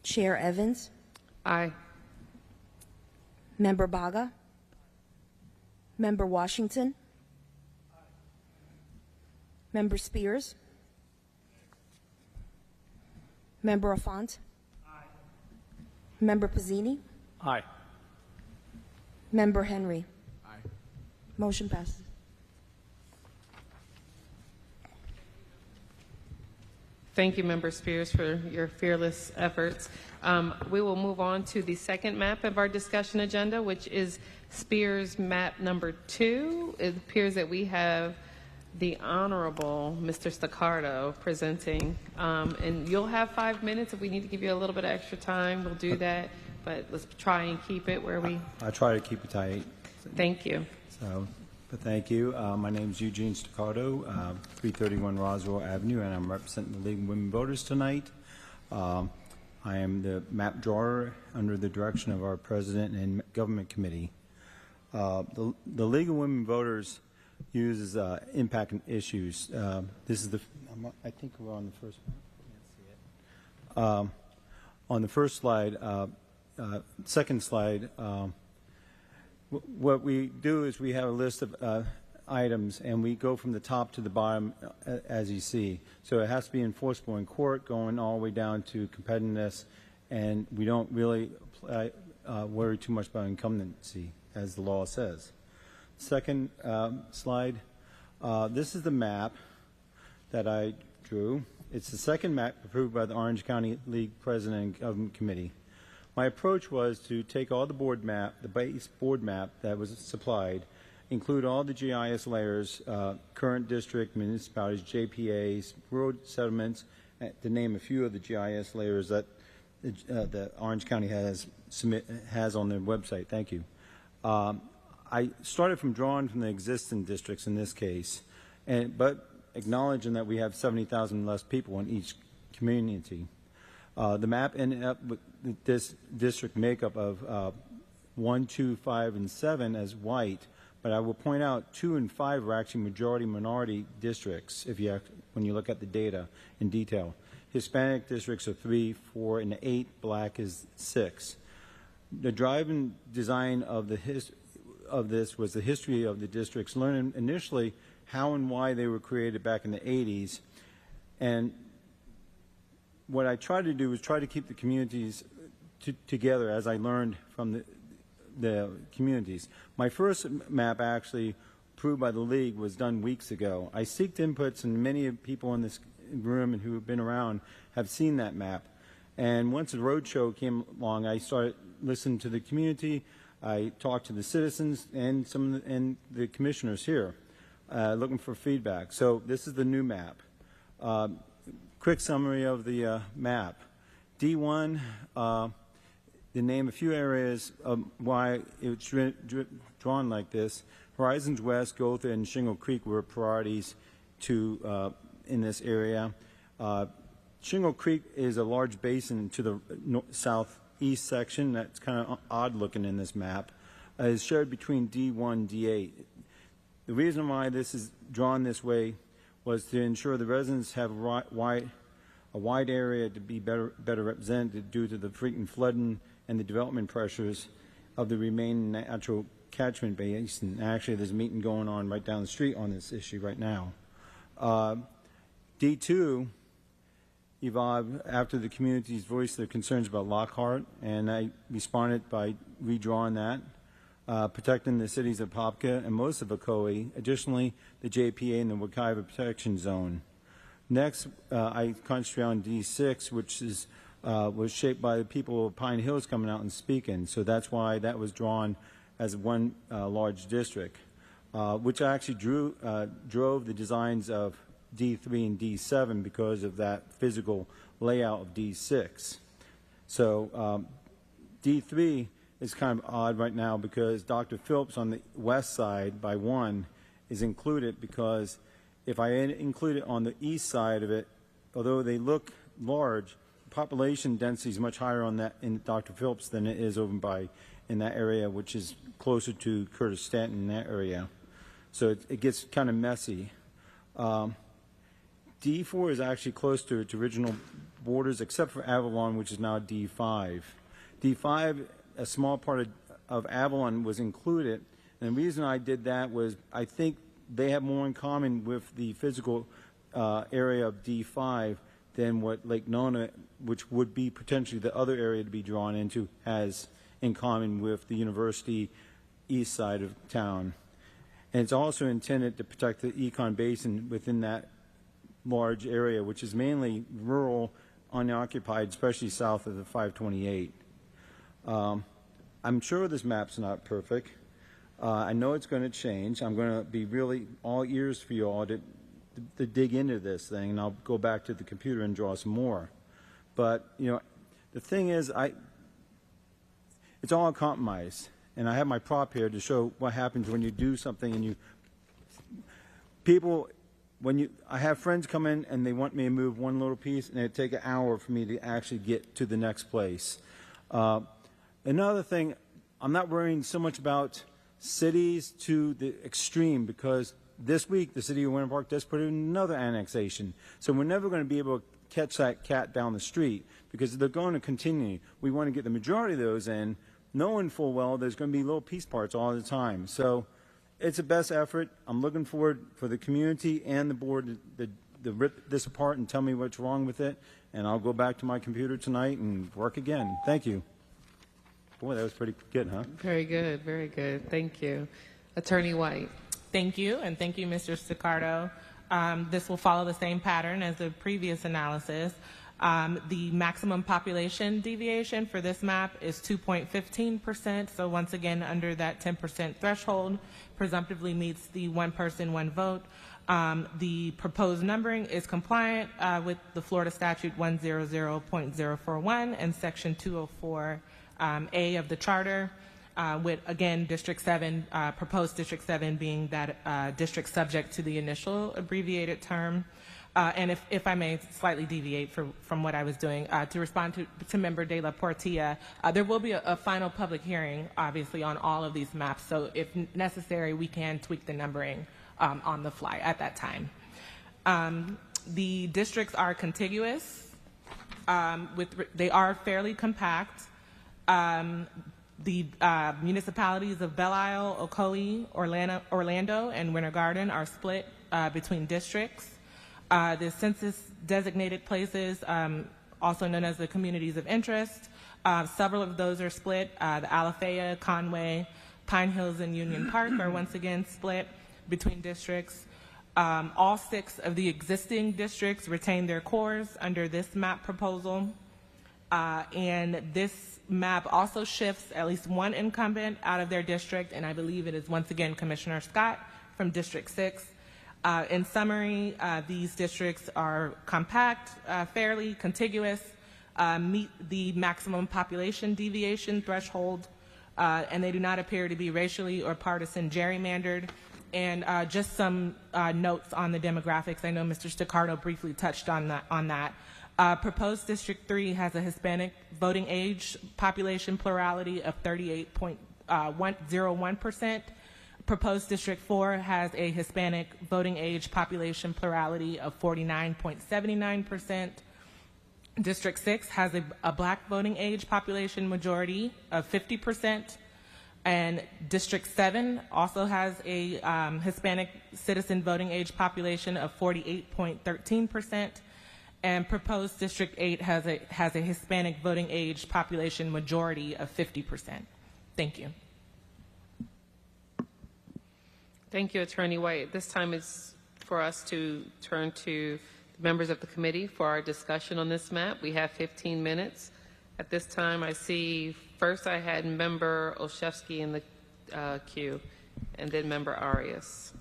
Speaker 12: Chair Evans.
Speaker 1: Aye.
Speaker 12: Member Baga, Member Washington, Member Spears, Member Afont, Member Pizzini,
Speaker 9: Aye.
Speaker 12: Member Henry. Motion passes.
Speaker 1: Thank you, Member Spears, for your fearless efforts. We will move on to the second map of our discussion agenda, which is Spears map number 2. It appears that we have the Honorable Mr. Staccardo presenting, and you'll have 5 minutes. If we need to give you a little bit of extra time, we'll do that, but let's try and keep it where we...
Speaker 13: I try to keep it tight.
Speaker 1: Thank you.
Speaker 13: But thank you. My name is Eugene Staccardo, 331 Roswell Avenue, and I'm representing the League of Women Voters tonight. I am the map drawer under the direction of our President and Government Committee. The League of Women Voters uses impact and issues. This is I think we're on the first one. Can't see it. On the first slide, second slide, what we do is we have a list of items, and we go from the top to the bottom, as you see. So it has to be enforceable in court, going all the way down to competitiveness, and we don't really worry too much about incumbency, as the law says. Second slide, this is the map that I drew. It's the second map approved by the Orange County League President and Government Committee. My approach was to take all the base board map that was supplied, include all the GIS layers, current district, municipalities, JPAs, road settlements, to name a few of the GIS layers that the Orange County has on their website. Thank you. I started from drawing from the existing districts in this case, but acknowledging that we have 70,000 less people in each community. The map ended up with this district makeup of 1, 2, 5, and 7 as white, but I will point out 2 and 5 are actually majority-minority districts when you look at the data in detail. Hispanic districts are 3, 4, and 8. Black is 6. The driving design of this was the history of the districts, learning initially how and why they were created back in the 80s. And what I tried to do was try to keep the communities together as I learned from the communities. My first map actually approved by the league was done weeks ago. I seeked inputs, and many people in this room and who have been around have seen that map. And once the roadshow came along, I started listening to the community. I talked to the citizens and and the commissioners here, looking for feedback. So this is the new map. Quick summary of the map. D1, they name a few areas of why it's drawn like this. Horizons West, Gotha, and Shingle Creek were priorities to in this area. Shingle Creek is a large basin to the southeast section that's kind of odd looking in this map. Is shared between D1 and D8. The reason why this is drawn this way was to ensure the residents have a wide area to be better represented due to the frequent flooding and the development pressures of the remaining natural catchment basin. Actually, there's a meeting going on right down the street on this issue right now. D2 evolved after the communities voiced their concerns about Lockhart, and I responded by redrawing that, protecting the cities of Popka and most of Ocoee, additionally the JPA and the Wekiva Protection Zone. Next, I concentrate on D6, which is was shaped by the people of Pine Hills coming out and speaking, so that's why that was drawn as one large district, which actually drove the designs of D3 and D7 because of that physical layout of D6. So D3 is kind of odd right now because Dr. Phillips on the west side by 1 is included because if I include it on the east side of it, although they look large, population density is much higher on that in Dr. Phillips than it is over by in that area, which is closer to Curtis Stanton in that area. So it gets kind of messy. D4 is actually close to its original borders, except for Avalon, which is now D5. D5, a small part of Avalon was included, and the reason I did that was I think they have more in common with the physical area of D5 than what Lake Nona, which would be potentially the other area to be drawn into, has in common with the university east side of town. And it's also intended to protect the Econ Basin within that large area, which is mainly rural, unoccupied, especially south of the 528. I'm sure this map's not perfect. I know it's going to change. I'm going to be really all ears for you all to dig into this thing, and I'll go back to the computer and draw some more. But, you know, the thing is, it's all a compromise. And I have my prop here to show what happens when you do something and I have friends come in and they want me to move one little piece, and it take an hour for me to actually get to the next place. Another thing, I'm not worrying so much about cities to the extreme because this week the city of Winter Park just put in another annexation. So we're never going to be able to catch that cat down the street because they're going to continue. We want to get the majority of those in, knowing full well there's going to be little piece parts all the time. So it's a best effort. I'm looking forward for the community and the board to rip this apart and tell me what's wrong with it, and I'll go back to my computer tonight and work again. Thank you. Boy, that was pretty good, huh?
Speaker 1: Very good, very good. Thank you. Attorney White.
Speaker 6: Thank you, and thank you, Mr. Staccardo. This will follow the same pattern as the previous analysis. The maximum population deviation for this map is 2.15%, so once again under that 10% threshold, presumptively meets the one person, one vote. The proposed numbering is compliant with the Florida Statute 100.041 and Section 204A of the Charter, with, again, District 7, proposed District 7 being that district subject to the initial abbreviated term. And if I may slightly deviate from what I was doing, to respond to Member De La Portilla, there will be a final public hearing, obviously, on all of these maps. So if necessary, we can tweak the numbering on the fly at that time. The districts are contiguous. They are fairly compact. The municipalities of Belle Isle, Ocoee, Orlando, and Winter Garden are split between districts. The census-designated places, also known as the communities of interest, several of those are split. The Alafaya, Conway, Pine Hills, and Union Park are once again split. between districts. All 6 of the existing districts retain their cores under this map proposal. And this map also shifts at least one incumbent out of their district, and I believe it is once again Commissioner Scott from District 6. In summary, these districts are compact, fairly contiguous, meet the maximum population deviation threshold, and they do not appear to be racially or partisan gerrymandered. And just some notes on the demographics. I know Mr. Staccato briefly touched on that. Proposed District 3 has a Hispanic voting age population plurality of 38.01%. Proposed District 4 has a Hispanic voting age population plurality of 49.79%. District 6 has a Black voting age population majority of 50%. And District 7 also has a Hispanic citizen voting age population of 48.13%. And proposed District 8 has a Hispanic voting age population majority of 50%. Thank you.
Speaker 1: Thank you, Attorney White. This time is for us to turn to the members of the committee for our discussion on this map. We have 15 minutes. At this time, I see first I had Member Olszewski in the queue, and then Member Arias.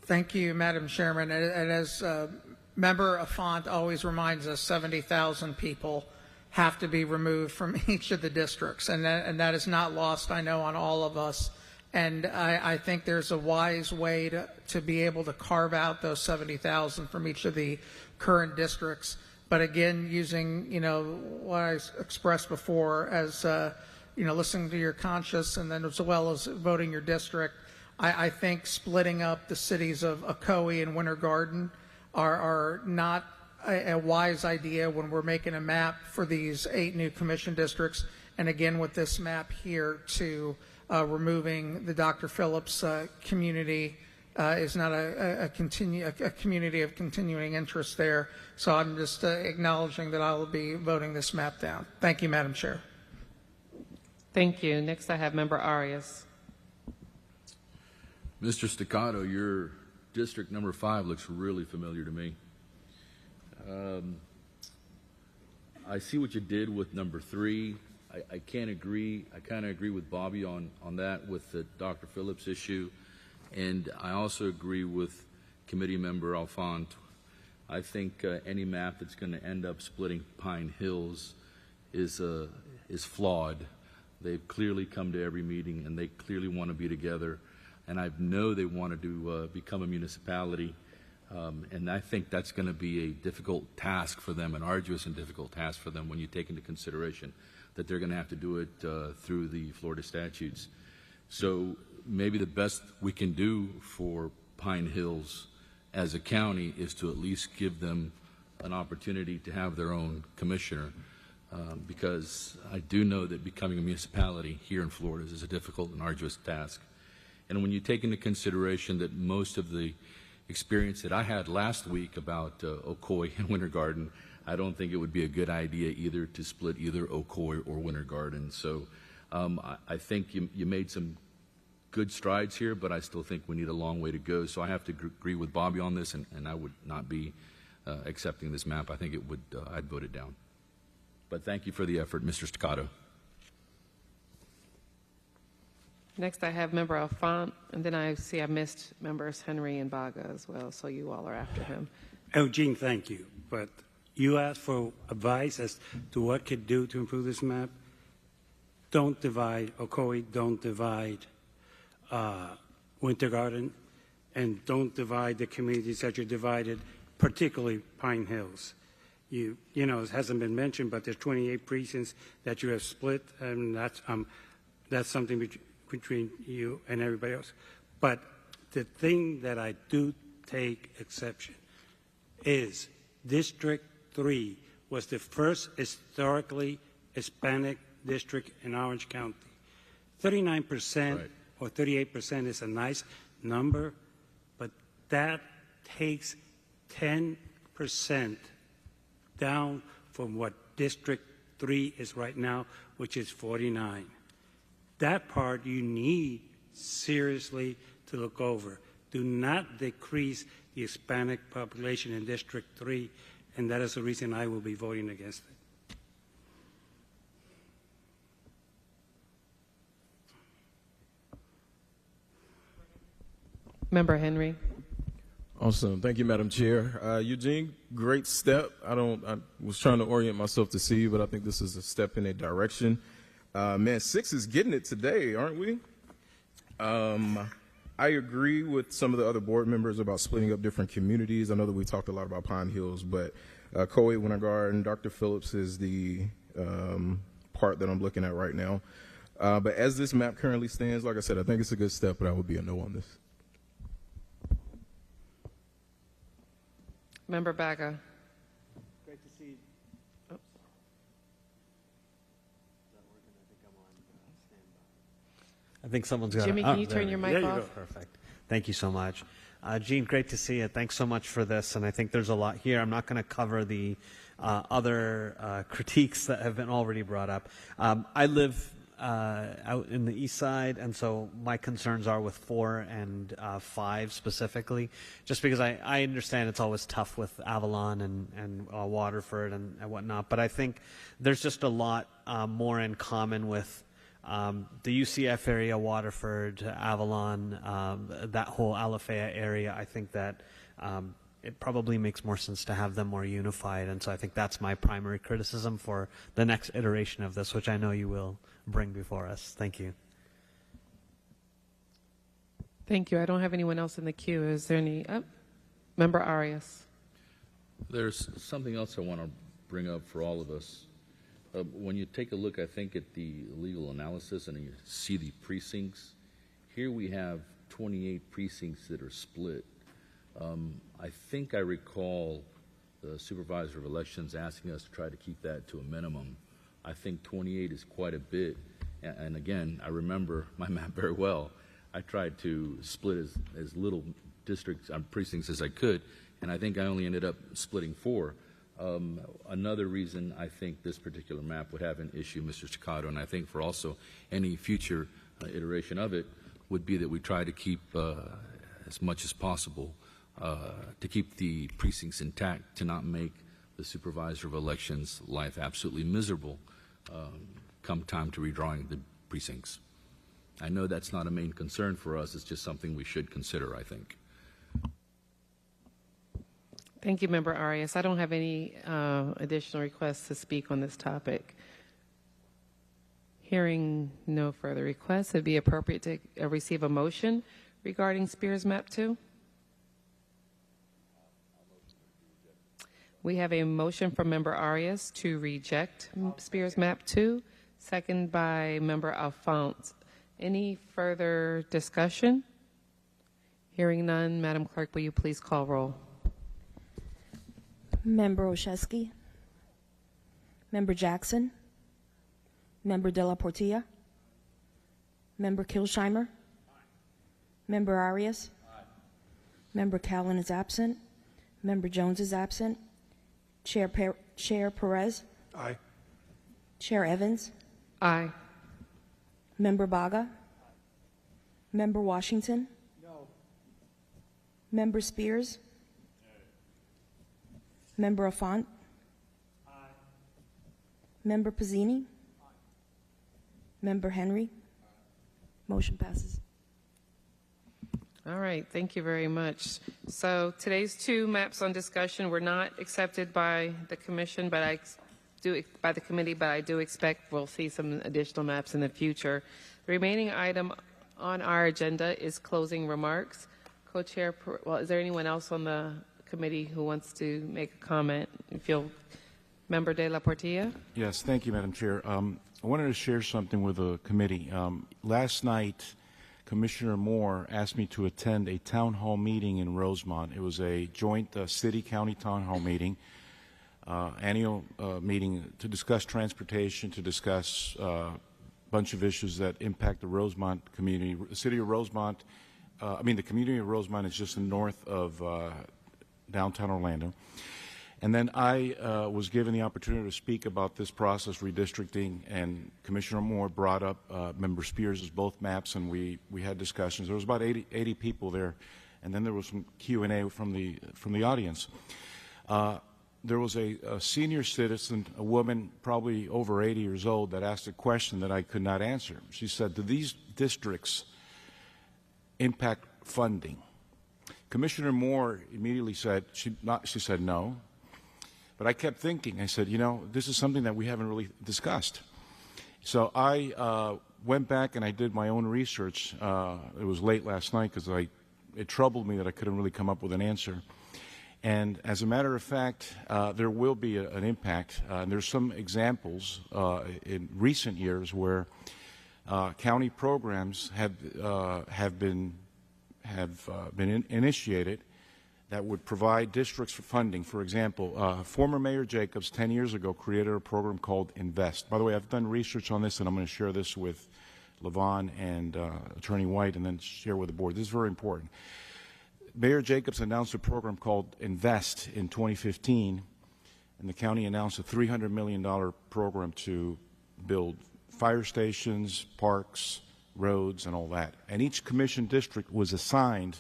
Speaker 10: Thank you, Madam Chairman. And as Member Afont always reminds us, 70,000 people have to be removed from each of the districts, and that is not lost, I know, on all of us. And I think there's a wise way to be able to carve out those 70,000 from each of the current districts. But again, using, what I expressed before as, listening to your conscience and then as well as voting your district, I think splitting up the cities of Ocoee and Winter Garden are not a wise idea when we're making a map for these 8 new commission districts. And again, with this map here to removing the Dr. Phillips community is not a community of continuing interest there. So I'm just acknowledging that I will be voting this map down. Thank you, Madam Chair.
Speaker 1: Thank you. Next, I have Member Arias.
Speaker 14: Mr. Staccato, your district number 5 looks really familiar to me. I see what you did with number 3. I can't agree. I kind of agree with Bobby on that with the Dr. Phillips issue. And I also agree with Committee Member Alfont. I think any map that's going to end up splitting Pine Hills is flawed. They've clearly come to every meeting, and they clearly want to be together. And I know they want to become a municipality. And I think that's going to be a difficult task for them, an arduous and difficult task for them when you take into consideration that they're going to have to do it through the Florida statutes. So maybe the best we can do for Pine Hills as a county is to at least give them an opportunity to have their own commissioner, because I do know that becoming a municipality here in Florida is a difficult and arduous task. And when you take into consideration that most of the experience that I had last week about Ocoee and Winter Garden, I don't think it would be a good idea either to split either Ocoee or Winter Garden. So I think you made some good strides here, but I still think we need a long way to go. So I have to agree with Bobby on this, and I would not be accepting this map. I think it would, I'd vote it down. But thank you for the effort, Mr. Staccato.
Speaker 1: Next, I have Member Alfont, and then I see I missed Members Henry and Baga as well, so you all are after him.
Speaker 9: Eugene, thank you. But you asked for advice as to what could do to improve this map. Don't divide Ocoee, don't divide Winter Garden, and don't divide the communities that you divided, particularly Pine Hills. You know, it hasn't been mentioned, but there's 28 precincts that you have split, and that's something between you and everybody else. But the thing that I do take exception is District 3 was the first historically Hispanic district in Orange County. 39% right. or 38% is a nice number, but that takes 10% down from what District 3 is right now, which is 49. That part you need seriously to look over. do not decrease the Hispanic population in District 3, and that is the reason I will be voting against it.
Speaker 1: Member Henry.
Speaker 16: Awesome. Thank you, Madam Chair. Eugene, great step. I was trying to orient myself to see you, but I think this is a step in a direction. Man, 6 is getting it today, aren't we? I agree with some of the other board members about splitting up different communities. I know that we talked a lot about Pine Hills, but Coed Winter Garden, Dr. Phillips is the part that I'm looking at right now. But as this map currently stands, like I said, I think it's a good step, but I would be a no on this.
Speaker 1: Member Baga.
Speaker 21: Great to see you.
Speaker 1: Oops.
Speaker 17: I think someone's got
Speaker 1: Jimmy, can you turn your mic
Speaker 17: there
Speaker 1: off?
Speaker 17: You go. Perfect. Thank you so much. Gene, great to see you. Thanks so much for this. And I think there's a lot here. I'm not going to cover the other critiques that have been already brought up. I live out in the east side, and so my concerns are with 4 and 5 specifically, just because I understand it's always tough with Avalon and Waterford and whatnot, but I think there's just a lot more in common with the UCF area, Waterford, Avalon, that whole Alafaya area. I think that it probably makes more sense to have them more unified, and so I think that's my primary criticism for the next iteration of this, which I know you will bring before us. Thank you.
Speaker 1: Thank you. I don't have anyone else in the queue. Is there any? Member Arias.
Speaker 14: There's something else I want to bring up for all of us. When you take a look, I think, at the legal analysis and you see the precincts, here we have 28 precincts that are split. I think I recall the Supervisor of Elections asking us to try to keep that to a minimum. I think 28 is quite a bit. And again, I remember my map very well. I tried to split as little districts, precincts as I could, and I think I only ended up splitting 4. Another reason I think this particular map would have an issue, Mr. Cicado, and I think for also any future iteration of it, would be that we try to keep as much as possible to keep the precincts intact, to not make the Supervisor of Elections' life absolutely miserable come time to redrawing the precincts. I know that's not a main concern for us. It's just something we should consider, I think.
Speaker 1: Thank you, Member Arias. I don't have any additional requests to speak on this topic. Hearing no further requests, it'd be appropriate to receive a motion regarding Spears Map 2. We have a motion from Member Arias to reject Spears Map 2, second by Member Alphonse. Any further discussion? Hearing none, Madam Clerk, will you please call roll?
Speaker 12: Member Olszewski, Member Jackson, Member De La Portilla, Member Kilsheimer, Member Arias, Member Callen is absent, Member Jones is absent, Chair Perez,
Speaker 11: Aye.
Speaker 12: Chair Evans,
Speaker 1: Aye.
Speaker 12: Member Baga, Member Washington,
Speaker 21: No.
Speaker 12: Member Spears, Member Afont, Member Pizzini, Member Henry. Motion passes.
Speaker 1: All right, thank you very much. So today's 2 maps on discussion were not accepted by the commission, but by the committee, but I do expect we'll see some additional maps in the future. The remaining item on our agenda is closing remarks. Co-chair, well, is there anyone else on the committee who wants to make a comment? Member De La Portilla?
Speaker 7: Yes, thank you, Madam Chair. I wanted to share something with the committee. Last night, Commissioner Moore asked me to attend a town hall meeting in Rosemont. It was a joint city-county town hall meeting, annual meeting to discuss transportation, to discuss a bunch of issues that impact the Rosemont community. The city of Rosemont, the community of Rosemont is just north of downtown Orlando. And then I was given the opportunity to speak about this process, redistricting, and Commissioner Moore brought up Member Spears' both maps, and we had discussions. There was about 80 people there, and then there was some Q&A from the audience. There was a senior citizen, a woman probably over 80 years old, that asked a question that I could not answer. She said, do these districts impact funding? Commissioner Moore immediately said, she said no. But I kept thinking, I said, you know, this is something that we haven't really discussed. So I went back and I did my own research. It was late last night because it troubled me that I couldn't really come up with an answer. And as a matter of fact, there will be an impact. There's some examples in recent years where county programs have been initiated that would provide districts for funding. For example, former Mayor Jacobs 10 years ago created a program called Invest. By the way, I've done research on this, and I'm going to share this with Levon and Attorney White, and then share with the board. This is very important. Mayor Jacobs announced a program called Invest in 2015, and the county announced a $300 million program to build fire stations, parks, roads, and all that. And each commission district was assigned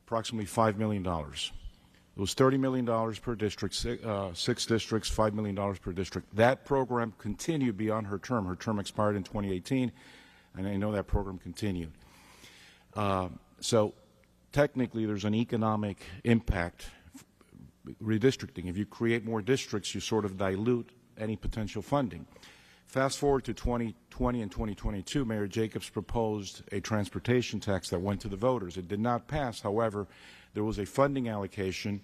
Speaker 7: approximately $5 million. It was $30 million per district, 6 districts, $5 million per district. That program continued beyond her term. Her term expired in 2018, and I know that program continued. So technically, there's an economic impact. Redistricting, if you create more districts, you sort of dilute any potential funding. Fast forward to 2020 and 2022, Mayor Jacobs proposed a transportation tax that went to the voters. It did not pass. However, there was a funding allocation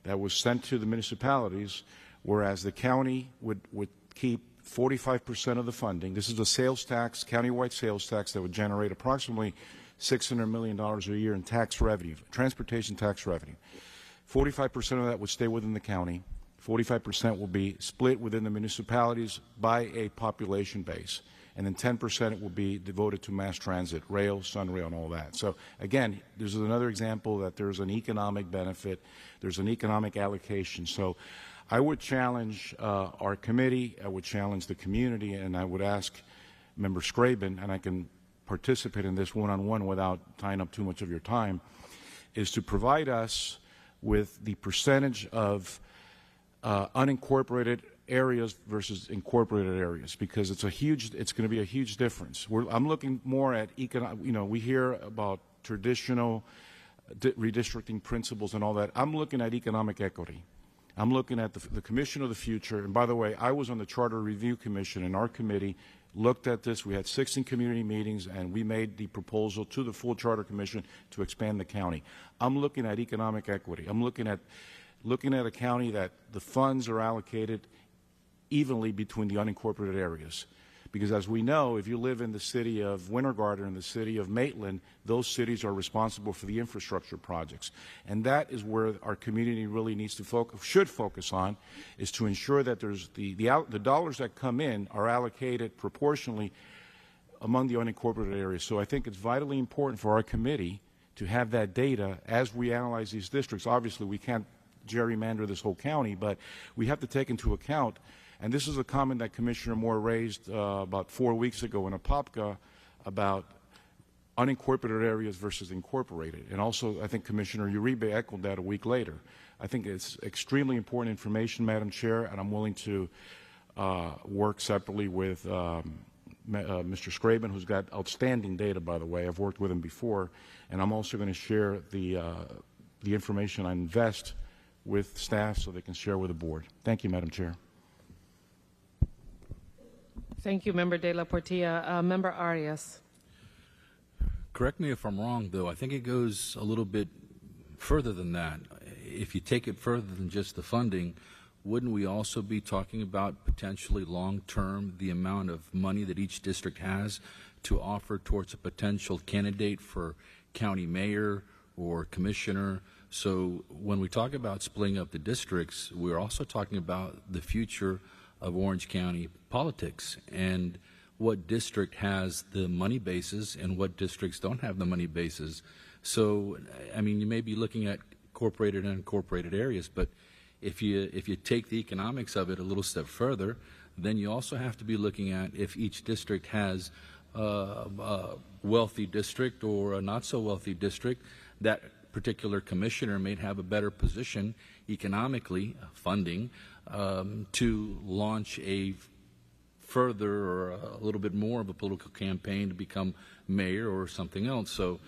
Speaker 7: that was sent to the municipalities, whereas the county would keep 45% of the funding. This is a sales tax, countywide sales tax that would generate approximately $600 million a year in tax revenue, transportation tax revenue. 45% of that would stay within the county. 45% will be split within the municipalities by a population base. And then 10% will be devoted to mass transit, rail, Sunrail, and all that. So again, there's another example that there's an economic benefit. There's an economic allocation. So I would challenge our committee. I would challenge the community. And I would ask Member Scraben, and I can participate in this one-on-one without tying up too much of your time, is to provide us with the percentage of unincorporated areas versus incorporated areas, because it's going to be a huge difference. I'm looking more at we hear about traditional redistricting principles and all that. I'm looking at economic equity. I'm looking at the Commission of the Future. And by the way, I was on the Charter Review Commission, and our committee looked at this. We had 16 community meetings, and we made the proposal to the full Charter Commission to expand the county. I'm looking at economic equity. I'm looking at a county that the funds are allocated evenly between the unincorporated areas. Because as we know, if you live in the city of Winter Garden and the city of Maitland, those cities are responsible for the infrastructure projects. And that is where our community really needs to should focus on, is to ensure that there's the dollars that come in are allocated proportionally among the unincorporated areas. So I think it's vitally important for our committee to have that data as we analyze these districts. Obviously, we can't gerrymander this whole county, but we have to take into account, and this is a comment that Commissioner Moore raised about 4 weeks ago in Apopka about unincorporated areas versus incorporated. And also, I think Commissioner Uribe echoed that a week later. I think it's extremely important information, Madam Chair, and I'm willing to work separately with Mr. Scraben, who's got outstanding data, by the way. I've worked with him before, and I'm also going to share the information on Invest with staff so they can share with the board. Thank you, Madam Chair.
Speaker 1: Thank you, Member De La Portilla. Member Arias.
Speaker 14: Correct me if I'm wrong, though. I think it goes a little bit further than that. If you take it further than just the funding, wouldn't we also be talking about potentially long-term the amount of money that each district has to offer towards a potential candidate for county mayor or commissioner? So when we talk about splitting up the districts, we're also talking about the future of Orange County politics and what district has the money bases and what districts don't have the money bases. So, I mean, you may be looking at incorporated and unincorporated areas, but if you take the economics of it a little step further, then you also have to be looking at if each district has a wealthy district or a not so wealthy district that particular commissioner may have a better position economically, funding, to launch a further or a little bit more of a political campaign to become mayor or something else. So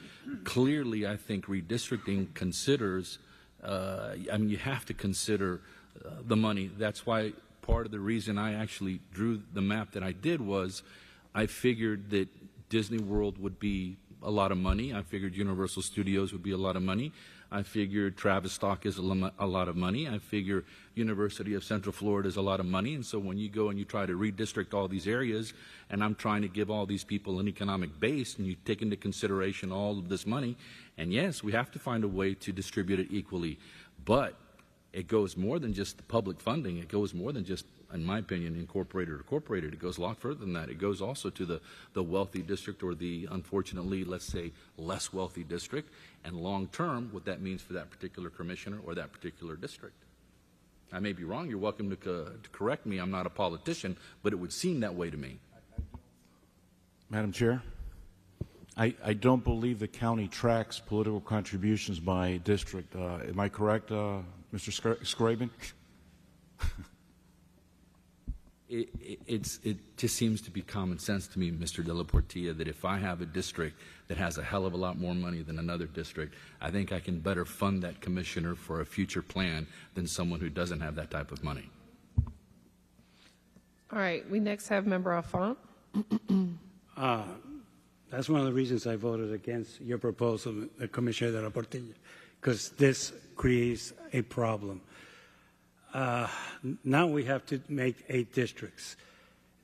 Speaker 14: clearly, I think redistricting considers, you have to consider the money. That's why part of the reason I actually drew the map that I did was I figured that Disney World would be a lot of money. I figured Universal Studios would be a lot of money. I figured Travis Stock is a lot of money. I figure University of Central Florida is a lot of money. And so when you go and you try to redistrict all these areas, and I'm trying to give all these people an economic base, and you take into consideration all of this money, and yes, we have to find a way to distribute it equally. But it goes more than just the public funding. It goes more than just, in my opinion, incorporated or corporated. It goes a lot further than that. It goes also to the wealthy district or the, unfortunately, let's say, less wealthy district, and long term, what that means for that particular commissioner or that particular district. I may be wrong. You're welcome to correct me. I'm not a politician, but it would seem that way to me.
Speaker 7: Madam Chair, I don't believe the county tracks political contributions by district. Am I correct, Mr. Skraban?
Speaker 14: It just seems to be common sense to me, Mr. De La Portilla, that if I have a district that has a hell of a lot more money than another district, I think I can better fund that commissioner for a future plan than someone who doesn't have that type of money.
Speaker 1: All right, we next have Member Alfont.
Speaker 9: That's one of the reasons I voted against your proposal, Commissioner De La Portilla, because this creates a problem. Now we have to make 8 districts.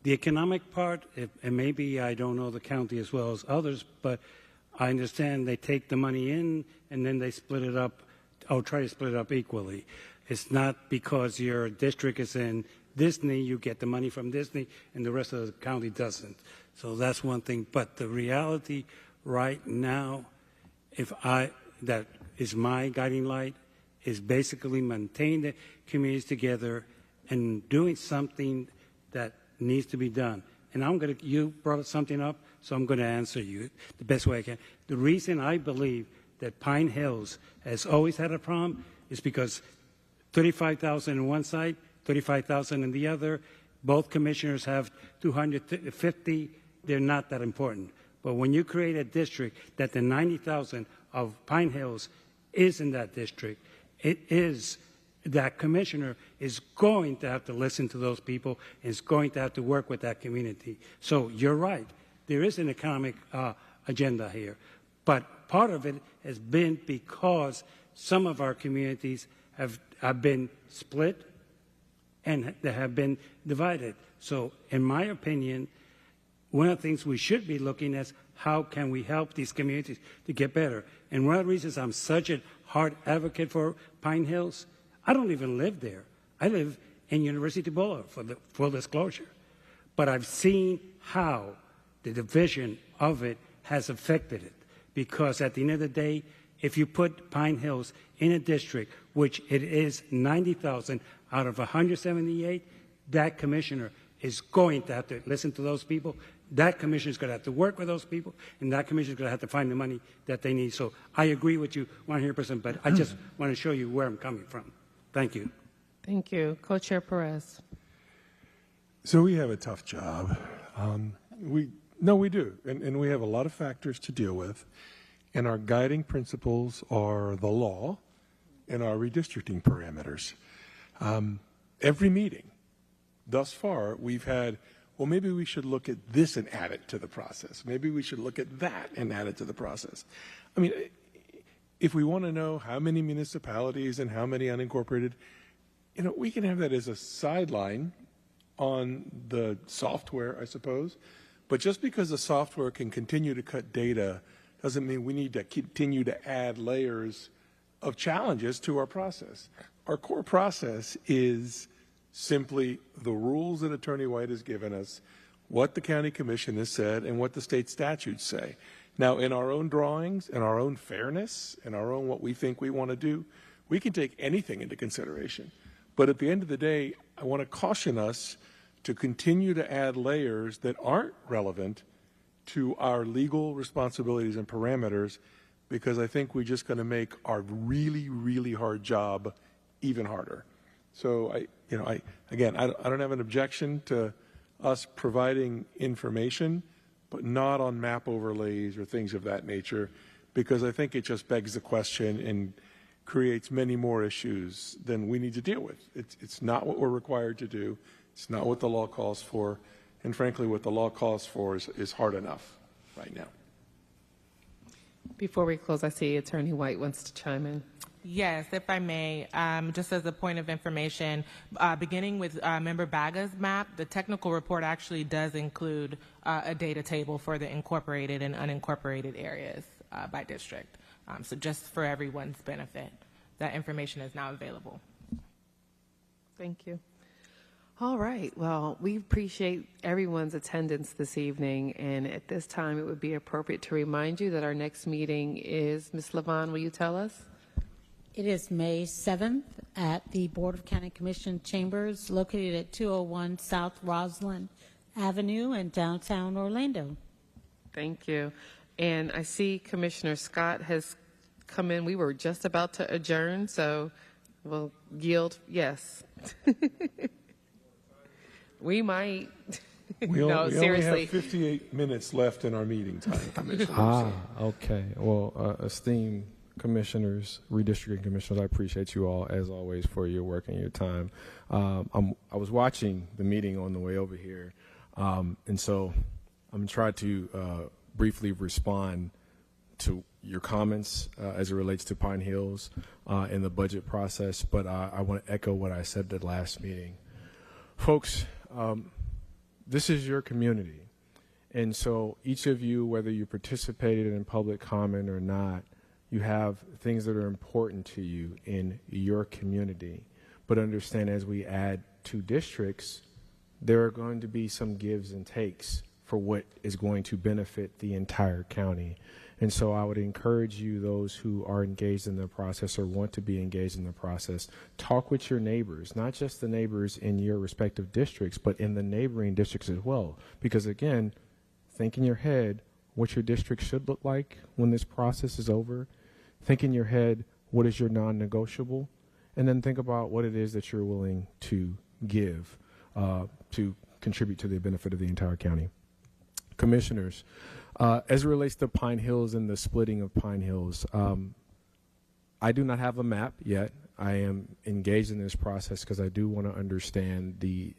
Speaker 9: The economic part, and maybe I don't know the county as well as others, but I understand they take the money in and then they split it up, or try to split it up equally. It's not because your district is in Disney, you get the money from Disney, and the rest of the county doesn't. So that's one thing. But the reality right now, that is my guiding light, is basically maintain the communities together and doing something that needs to be done. And you brought something up, so I'm going to answer you the best way I can. The reason I believe that Pine Hills has always had a problem is because 35,000 on one side, 35,000 on the other. Both commissioners have 250. They're not that important. But when you create a district that the 90,000 of Pine Hills is in that district, that commissioner is going to have to listen to those people, is going to have to work with that community. So you're right. There is an economic agenda here. But part of it has been because some of our communities have been split and they have been divided. So in my opinion, one of the things we should be looking at is how can we help these communities to get better. And one of the reasons I'm such a hard advocate for Pine Hills, I don't even live there. I live in University Boulevard, for the full disclosure. But I've seen how the division of it has affected it. Because at the end of the day, if you put Pine Hills in a district, which it is 90,000 out of 178, that commissioner is going to have to listen to those people. That commissioner is going to have to work with those people, and that commissioner is going to have to find the money that they need. So I agree with you 100%, but I just want to show you where I'm coming from. Thank you.
Speaker 1: Thank you. Co-Chair Perez.
Speaker 11: So we have a tough job. We do, and we have a lot of factors to deal with, and our guiding principles are the law and our redistricting parameters. Every meeting thus far, we've had, well, maybe we should look at this and add it to the process. Maybe we should look at that and add it to the process. I mean, if we want to know how many municipalities and how many unincorporated, we can have that as a sideline on the software, I suppose. But just because the software can continue to cut data doesn't mean we need to continue to add layers of challenges to our process. Our core process is simply the rules that Attorney White has given us, what the county commission has said, and what the state statutes say. Now, in our own drawings, in our own fairness, in our own what we think we want to do, we can take anything into consideration. But at the end of the day, I want to caution us to continue to add layers that aren't relevant to our legal responsibilities and parameters because I think we're just going to make our really, really hard job even harder. So I don't have an objection to us providing information, but not on map overlays or things of that nature, because I think it just begs the question and creates many more issues than we need to deal with. It's not what we're required to do. It's not what the law calls for. And frankly, what the law calls for is hard enough right now.
Speaker 1: Before we close, I see Attorney White wants to chime in.
Speaker 6: Yes, if I may, just as a point of information, beginning with Member Baga's map, the technical report actually does include a data table for the incorporated and unincorporated areas by district. So just for everyone's benefit, that information is now available.
Speaker 1: Thank you. All right. Well, we appreciate everyone's attendance this evening. And at this time, it would be appropriate to remind you that our next meeting is, Ms. Levon, will you tell us?
Speaker 5: It is May 7th at the Board of County Commission Chambers located at 201 South Roslyn Avenue in downtown Orlando.
Speaker 1: Thank you. And I see Commissioner Scott has come in. We were just about to adjourn, so we'll yield yes. We might.
Speaker 11: We only
Speaker 1: seriously.
Speaker 11: have 58 minutes left in our meeting time, Commissioner.
Speaker 18: Okay. Well, esteemed commissioners, redistricting commissioners, I appreciate you all, as always, for your work and your time. I was watching the meeting on the way over here, and so I'm going to try to briefly respond to your comments as it relates to Pine Hills and the budget process, but I want to echo what I said at the last meeting. Folks, this is your community, and so each of you, whether you participated in public comment or not, you have things that are important to you in your community. But understand, as we add 2 districts, there are going to be some gives and takes for what is going to benefit the entire county. And so I would encourage you, those who are engaged in the process or want to be engaged in the process, talk with your neighbors, not just the neighbors in your respective districts, but in the neighboring districts as well. Because again, think in your head what your district should look like when this process is over. Think in your head, what is your non-negotiable? And then think about what it is that you're willing to give to contribute to the benefit of the entire county. Commissioners, as it relates to Pine Hills and the splitting of Pine Hills, I do not have a map yet. I am engaged in this process because I do want to understand the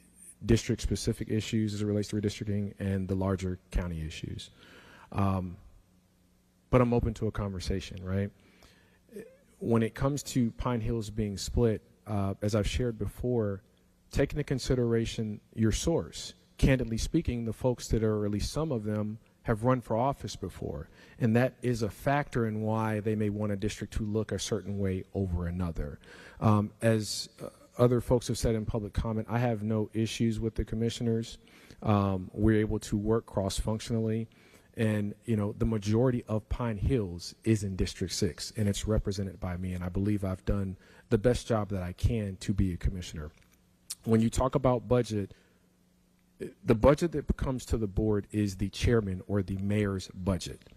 Speaker 18: district-specific issues as it relates to redistricting and the larger county issues. But I'm open to a conversation, right? When it comes to Pine Hills being split, as I've shared before, take into consideration your source. Candidly speaking, the folks that are, or at least some of them, have run for office before. And that is a factor in why they may want a district to look a certain way over another. As other folks have said in public comment, I have no issues with the commissioners. We're able to work cross-functionally. And, you know, the majority of Pine Hills is in District 6, and it's represented by me, and I believe I've done the best job that I can to be a commissioner. When you talk about budget, the budget that comes to the board is the chairman or the mayor's budget.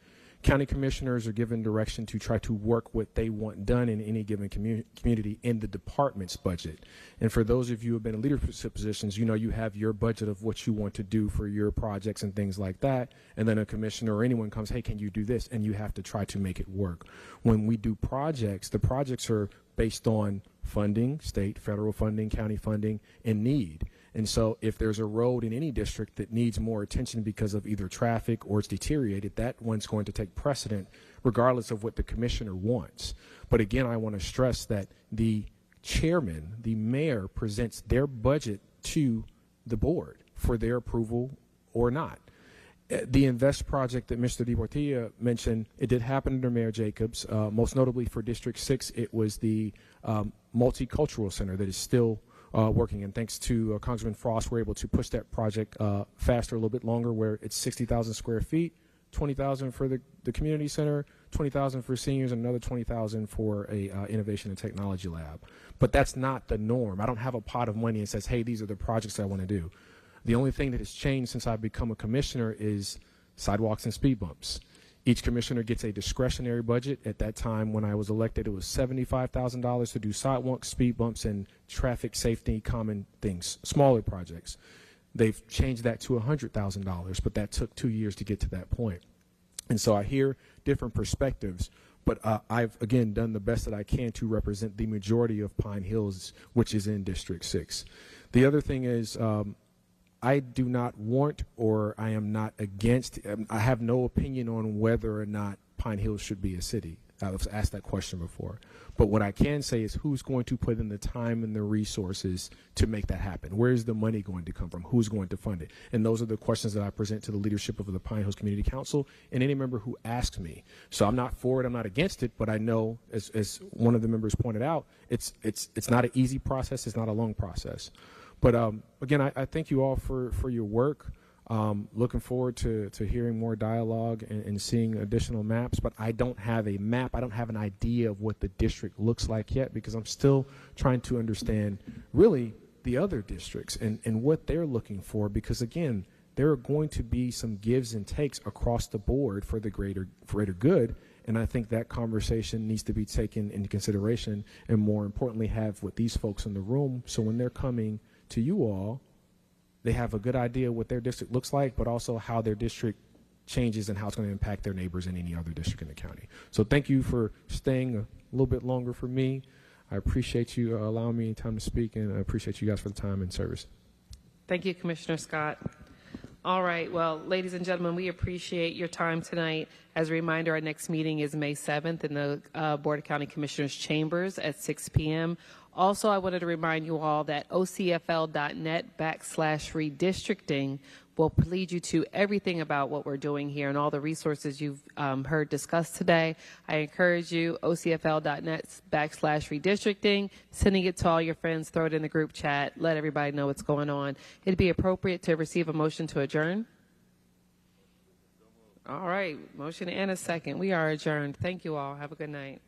Speaker 18: County commissioners are given direction to try to work what they want done in any given community in the department's budget. And for those of you who have been in leadership positions, you know you have your budget of what you want to do for your projects and things like that. And then a commissioner or anyone comes, hey, can you do this? And you have to try to make it work. When we do projects, the projects are based on funding, state, federal funding, county funding, and need. And so if there's a road in any district that needs more attention because of either traffic or it's deteriorated, that one's going to take precedent regardless of what the commissioner wants. But again, I want to stress that the chairman, the mayor, presents their budget to the board for their approval or not. The INVEST project that Mr. DePortilla mentioned, it did happen under Mayor Jacobs. Most notably for District 6, it was the Multicultural Center that is still working, and thanks to Congressman Frost, we're able to push that project faster, a little bit longer, where it's 60,000 square feet, 20,000 for the community center, 20,000 for seniors, and another 20,000 for a innovation and technology lab. But that's not the norm. I don't have a pot of money and says, hey, these are the projects I want to do. The only thing that has changed since I've become a commissioner is sidewalks and speed bumps. Each commissioner gets a discretionary budget. At that time, when I was elected, it was $75,000 to do sidewalks, speed bumps, and traffic safety, common things, smaller projects. They've changed that to $100,000, but that took 2 years to get to that point. And so I hear different perspectives, but I've, again, done the best that I can to represent the majority of Pine Hills, which is in District 6. The other thing is, I do not want, or I am not against, I have no opinion on whether or not Pine Hills should be a city. I've asked that question before. But what I can say is who's going to put in the time and the resources to make that happen? Where is the money going to come from? Who's going to fund it? And those are the questions that I present to the leadership of the Pine Hills Community Council and any member who asks me. So I'm not for it, I'm not against it, but I know, as one of the members pointed out, it's not an easy process, it's not a long process. But again, I thank you all for your work. Looking forward to hearing more dialogue and seeing additional maps, but I don't have a map. I don't have an idea of what the district looks like yet because I'm still trying to understand really the other districts and what they're looking for because, again, there are going to be some gives and takes across the board for the greater good, and I think that conversation needs to be taken into consideration and, more importantly, have with these folks in the room so when they're coming to you all, they have a good idea what their district looks like, but also how their district changes and how it's going to impact their neighbors in any other district in the county. So thank you for staying a little bit longer for me. I appreciate you allowing me time to speak, and I appreciate you guys for the time and service.
Speaker 1: Thank you, Commissioner Scott. All right. Well, ladies and gentlemen, we appreciate your time tonight. As a reminder, our next meeting is May 7th in the Board of County Commissioners chambers at 6 p.m. Also, I wanted to remind you all that ocfl.net/redistricting will lead you to everything about what we're doing here and all the resources you've heard discussed today. I encourage you, ocfl.net/redistricting, sending it to all your friends, throw it in the group chat, let everybody know what's going on. It'd be appropriate to receive a motion to adjourn. All right, motion and a second. We are adjourned. Thank you all. Have a good night.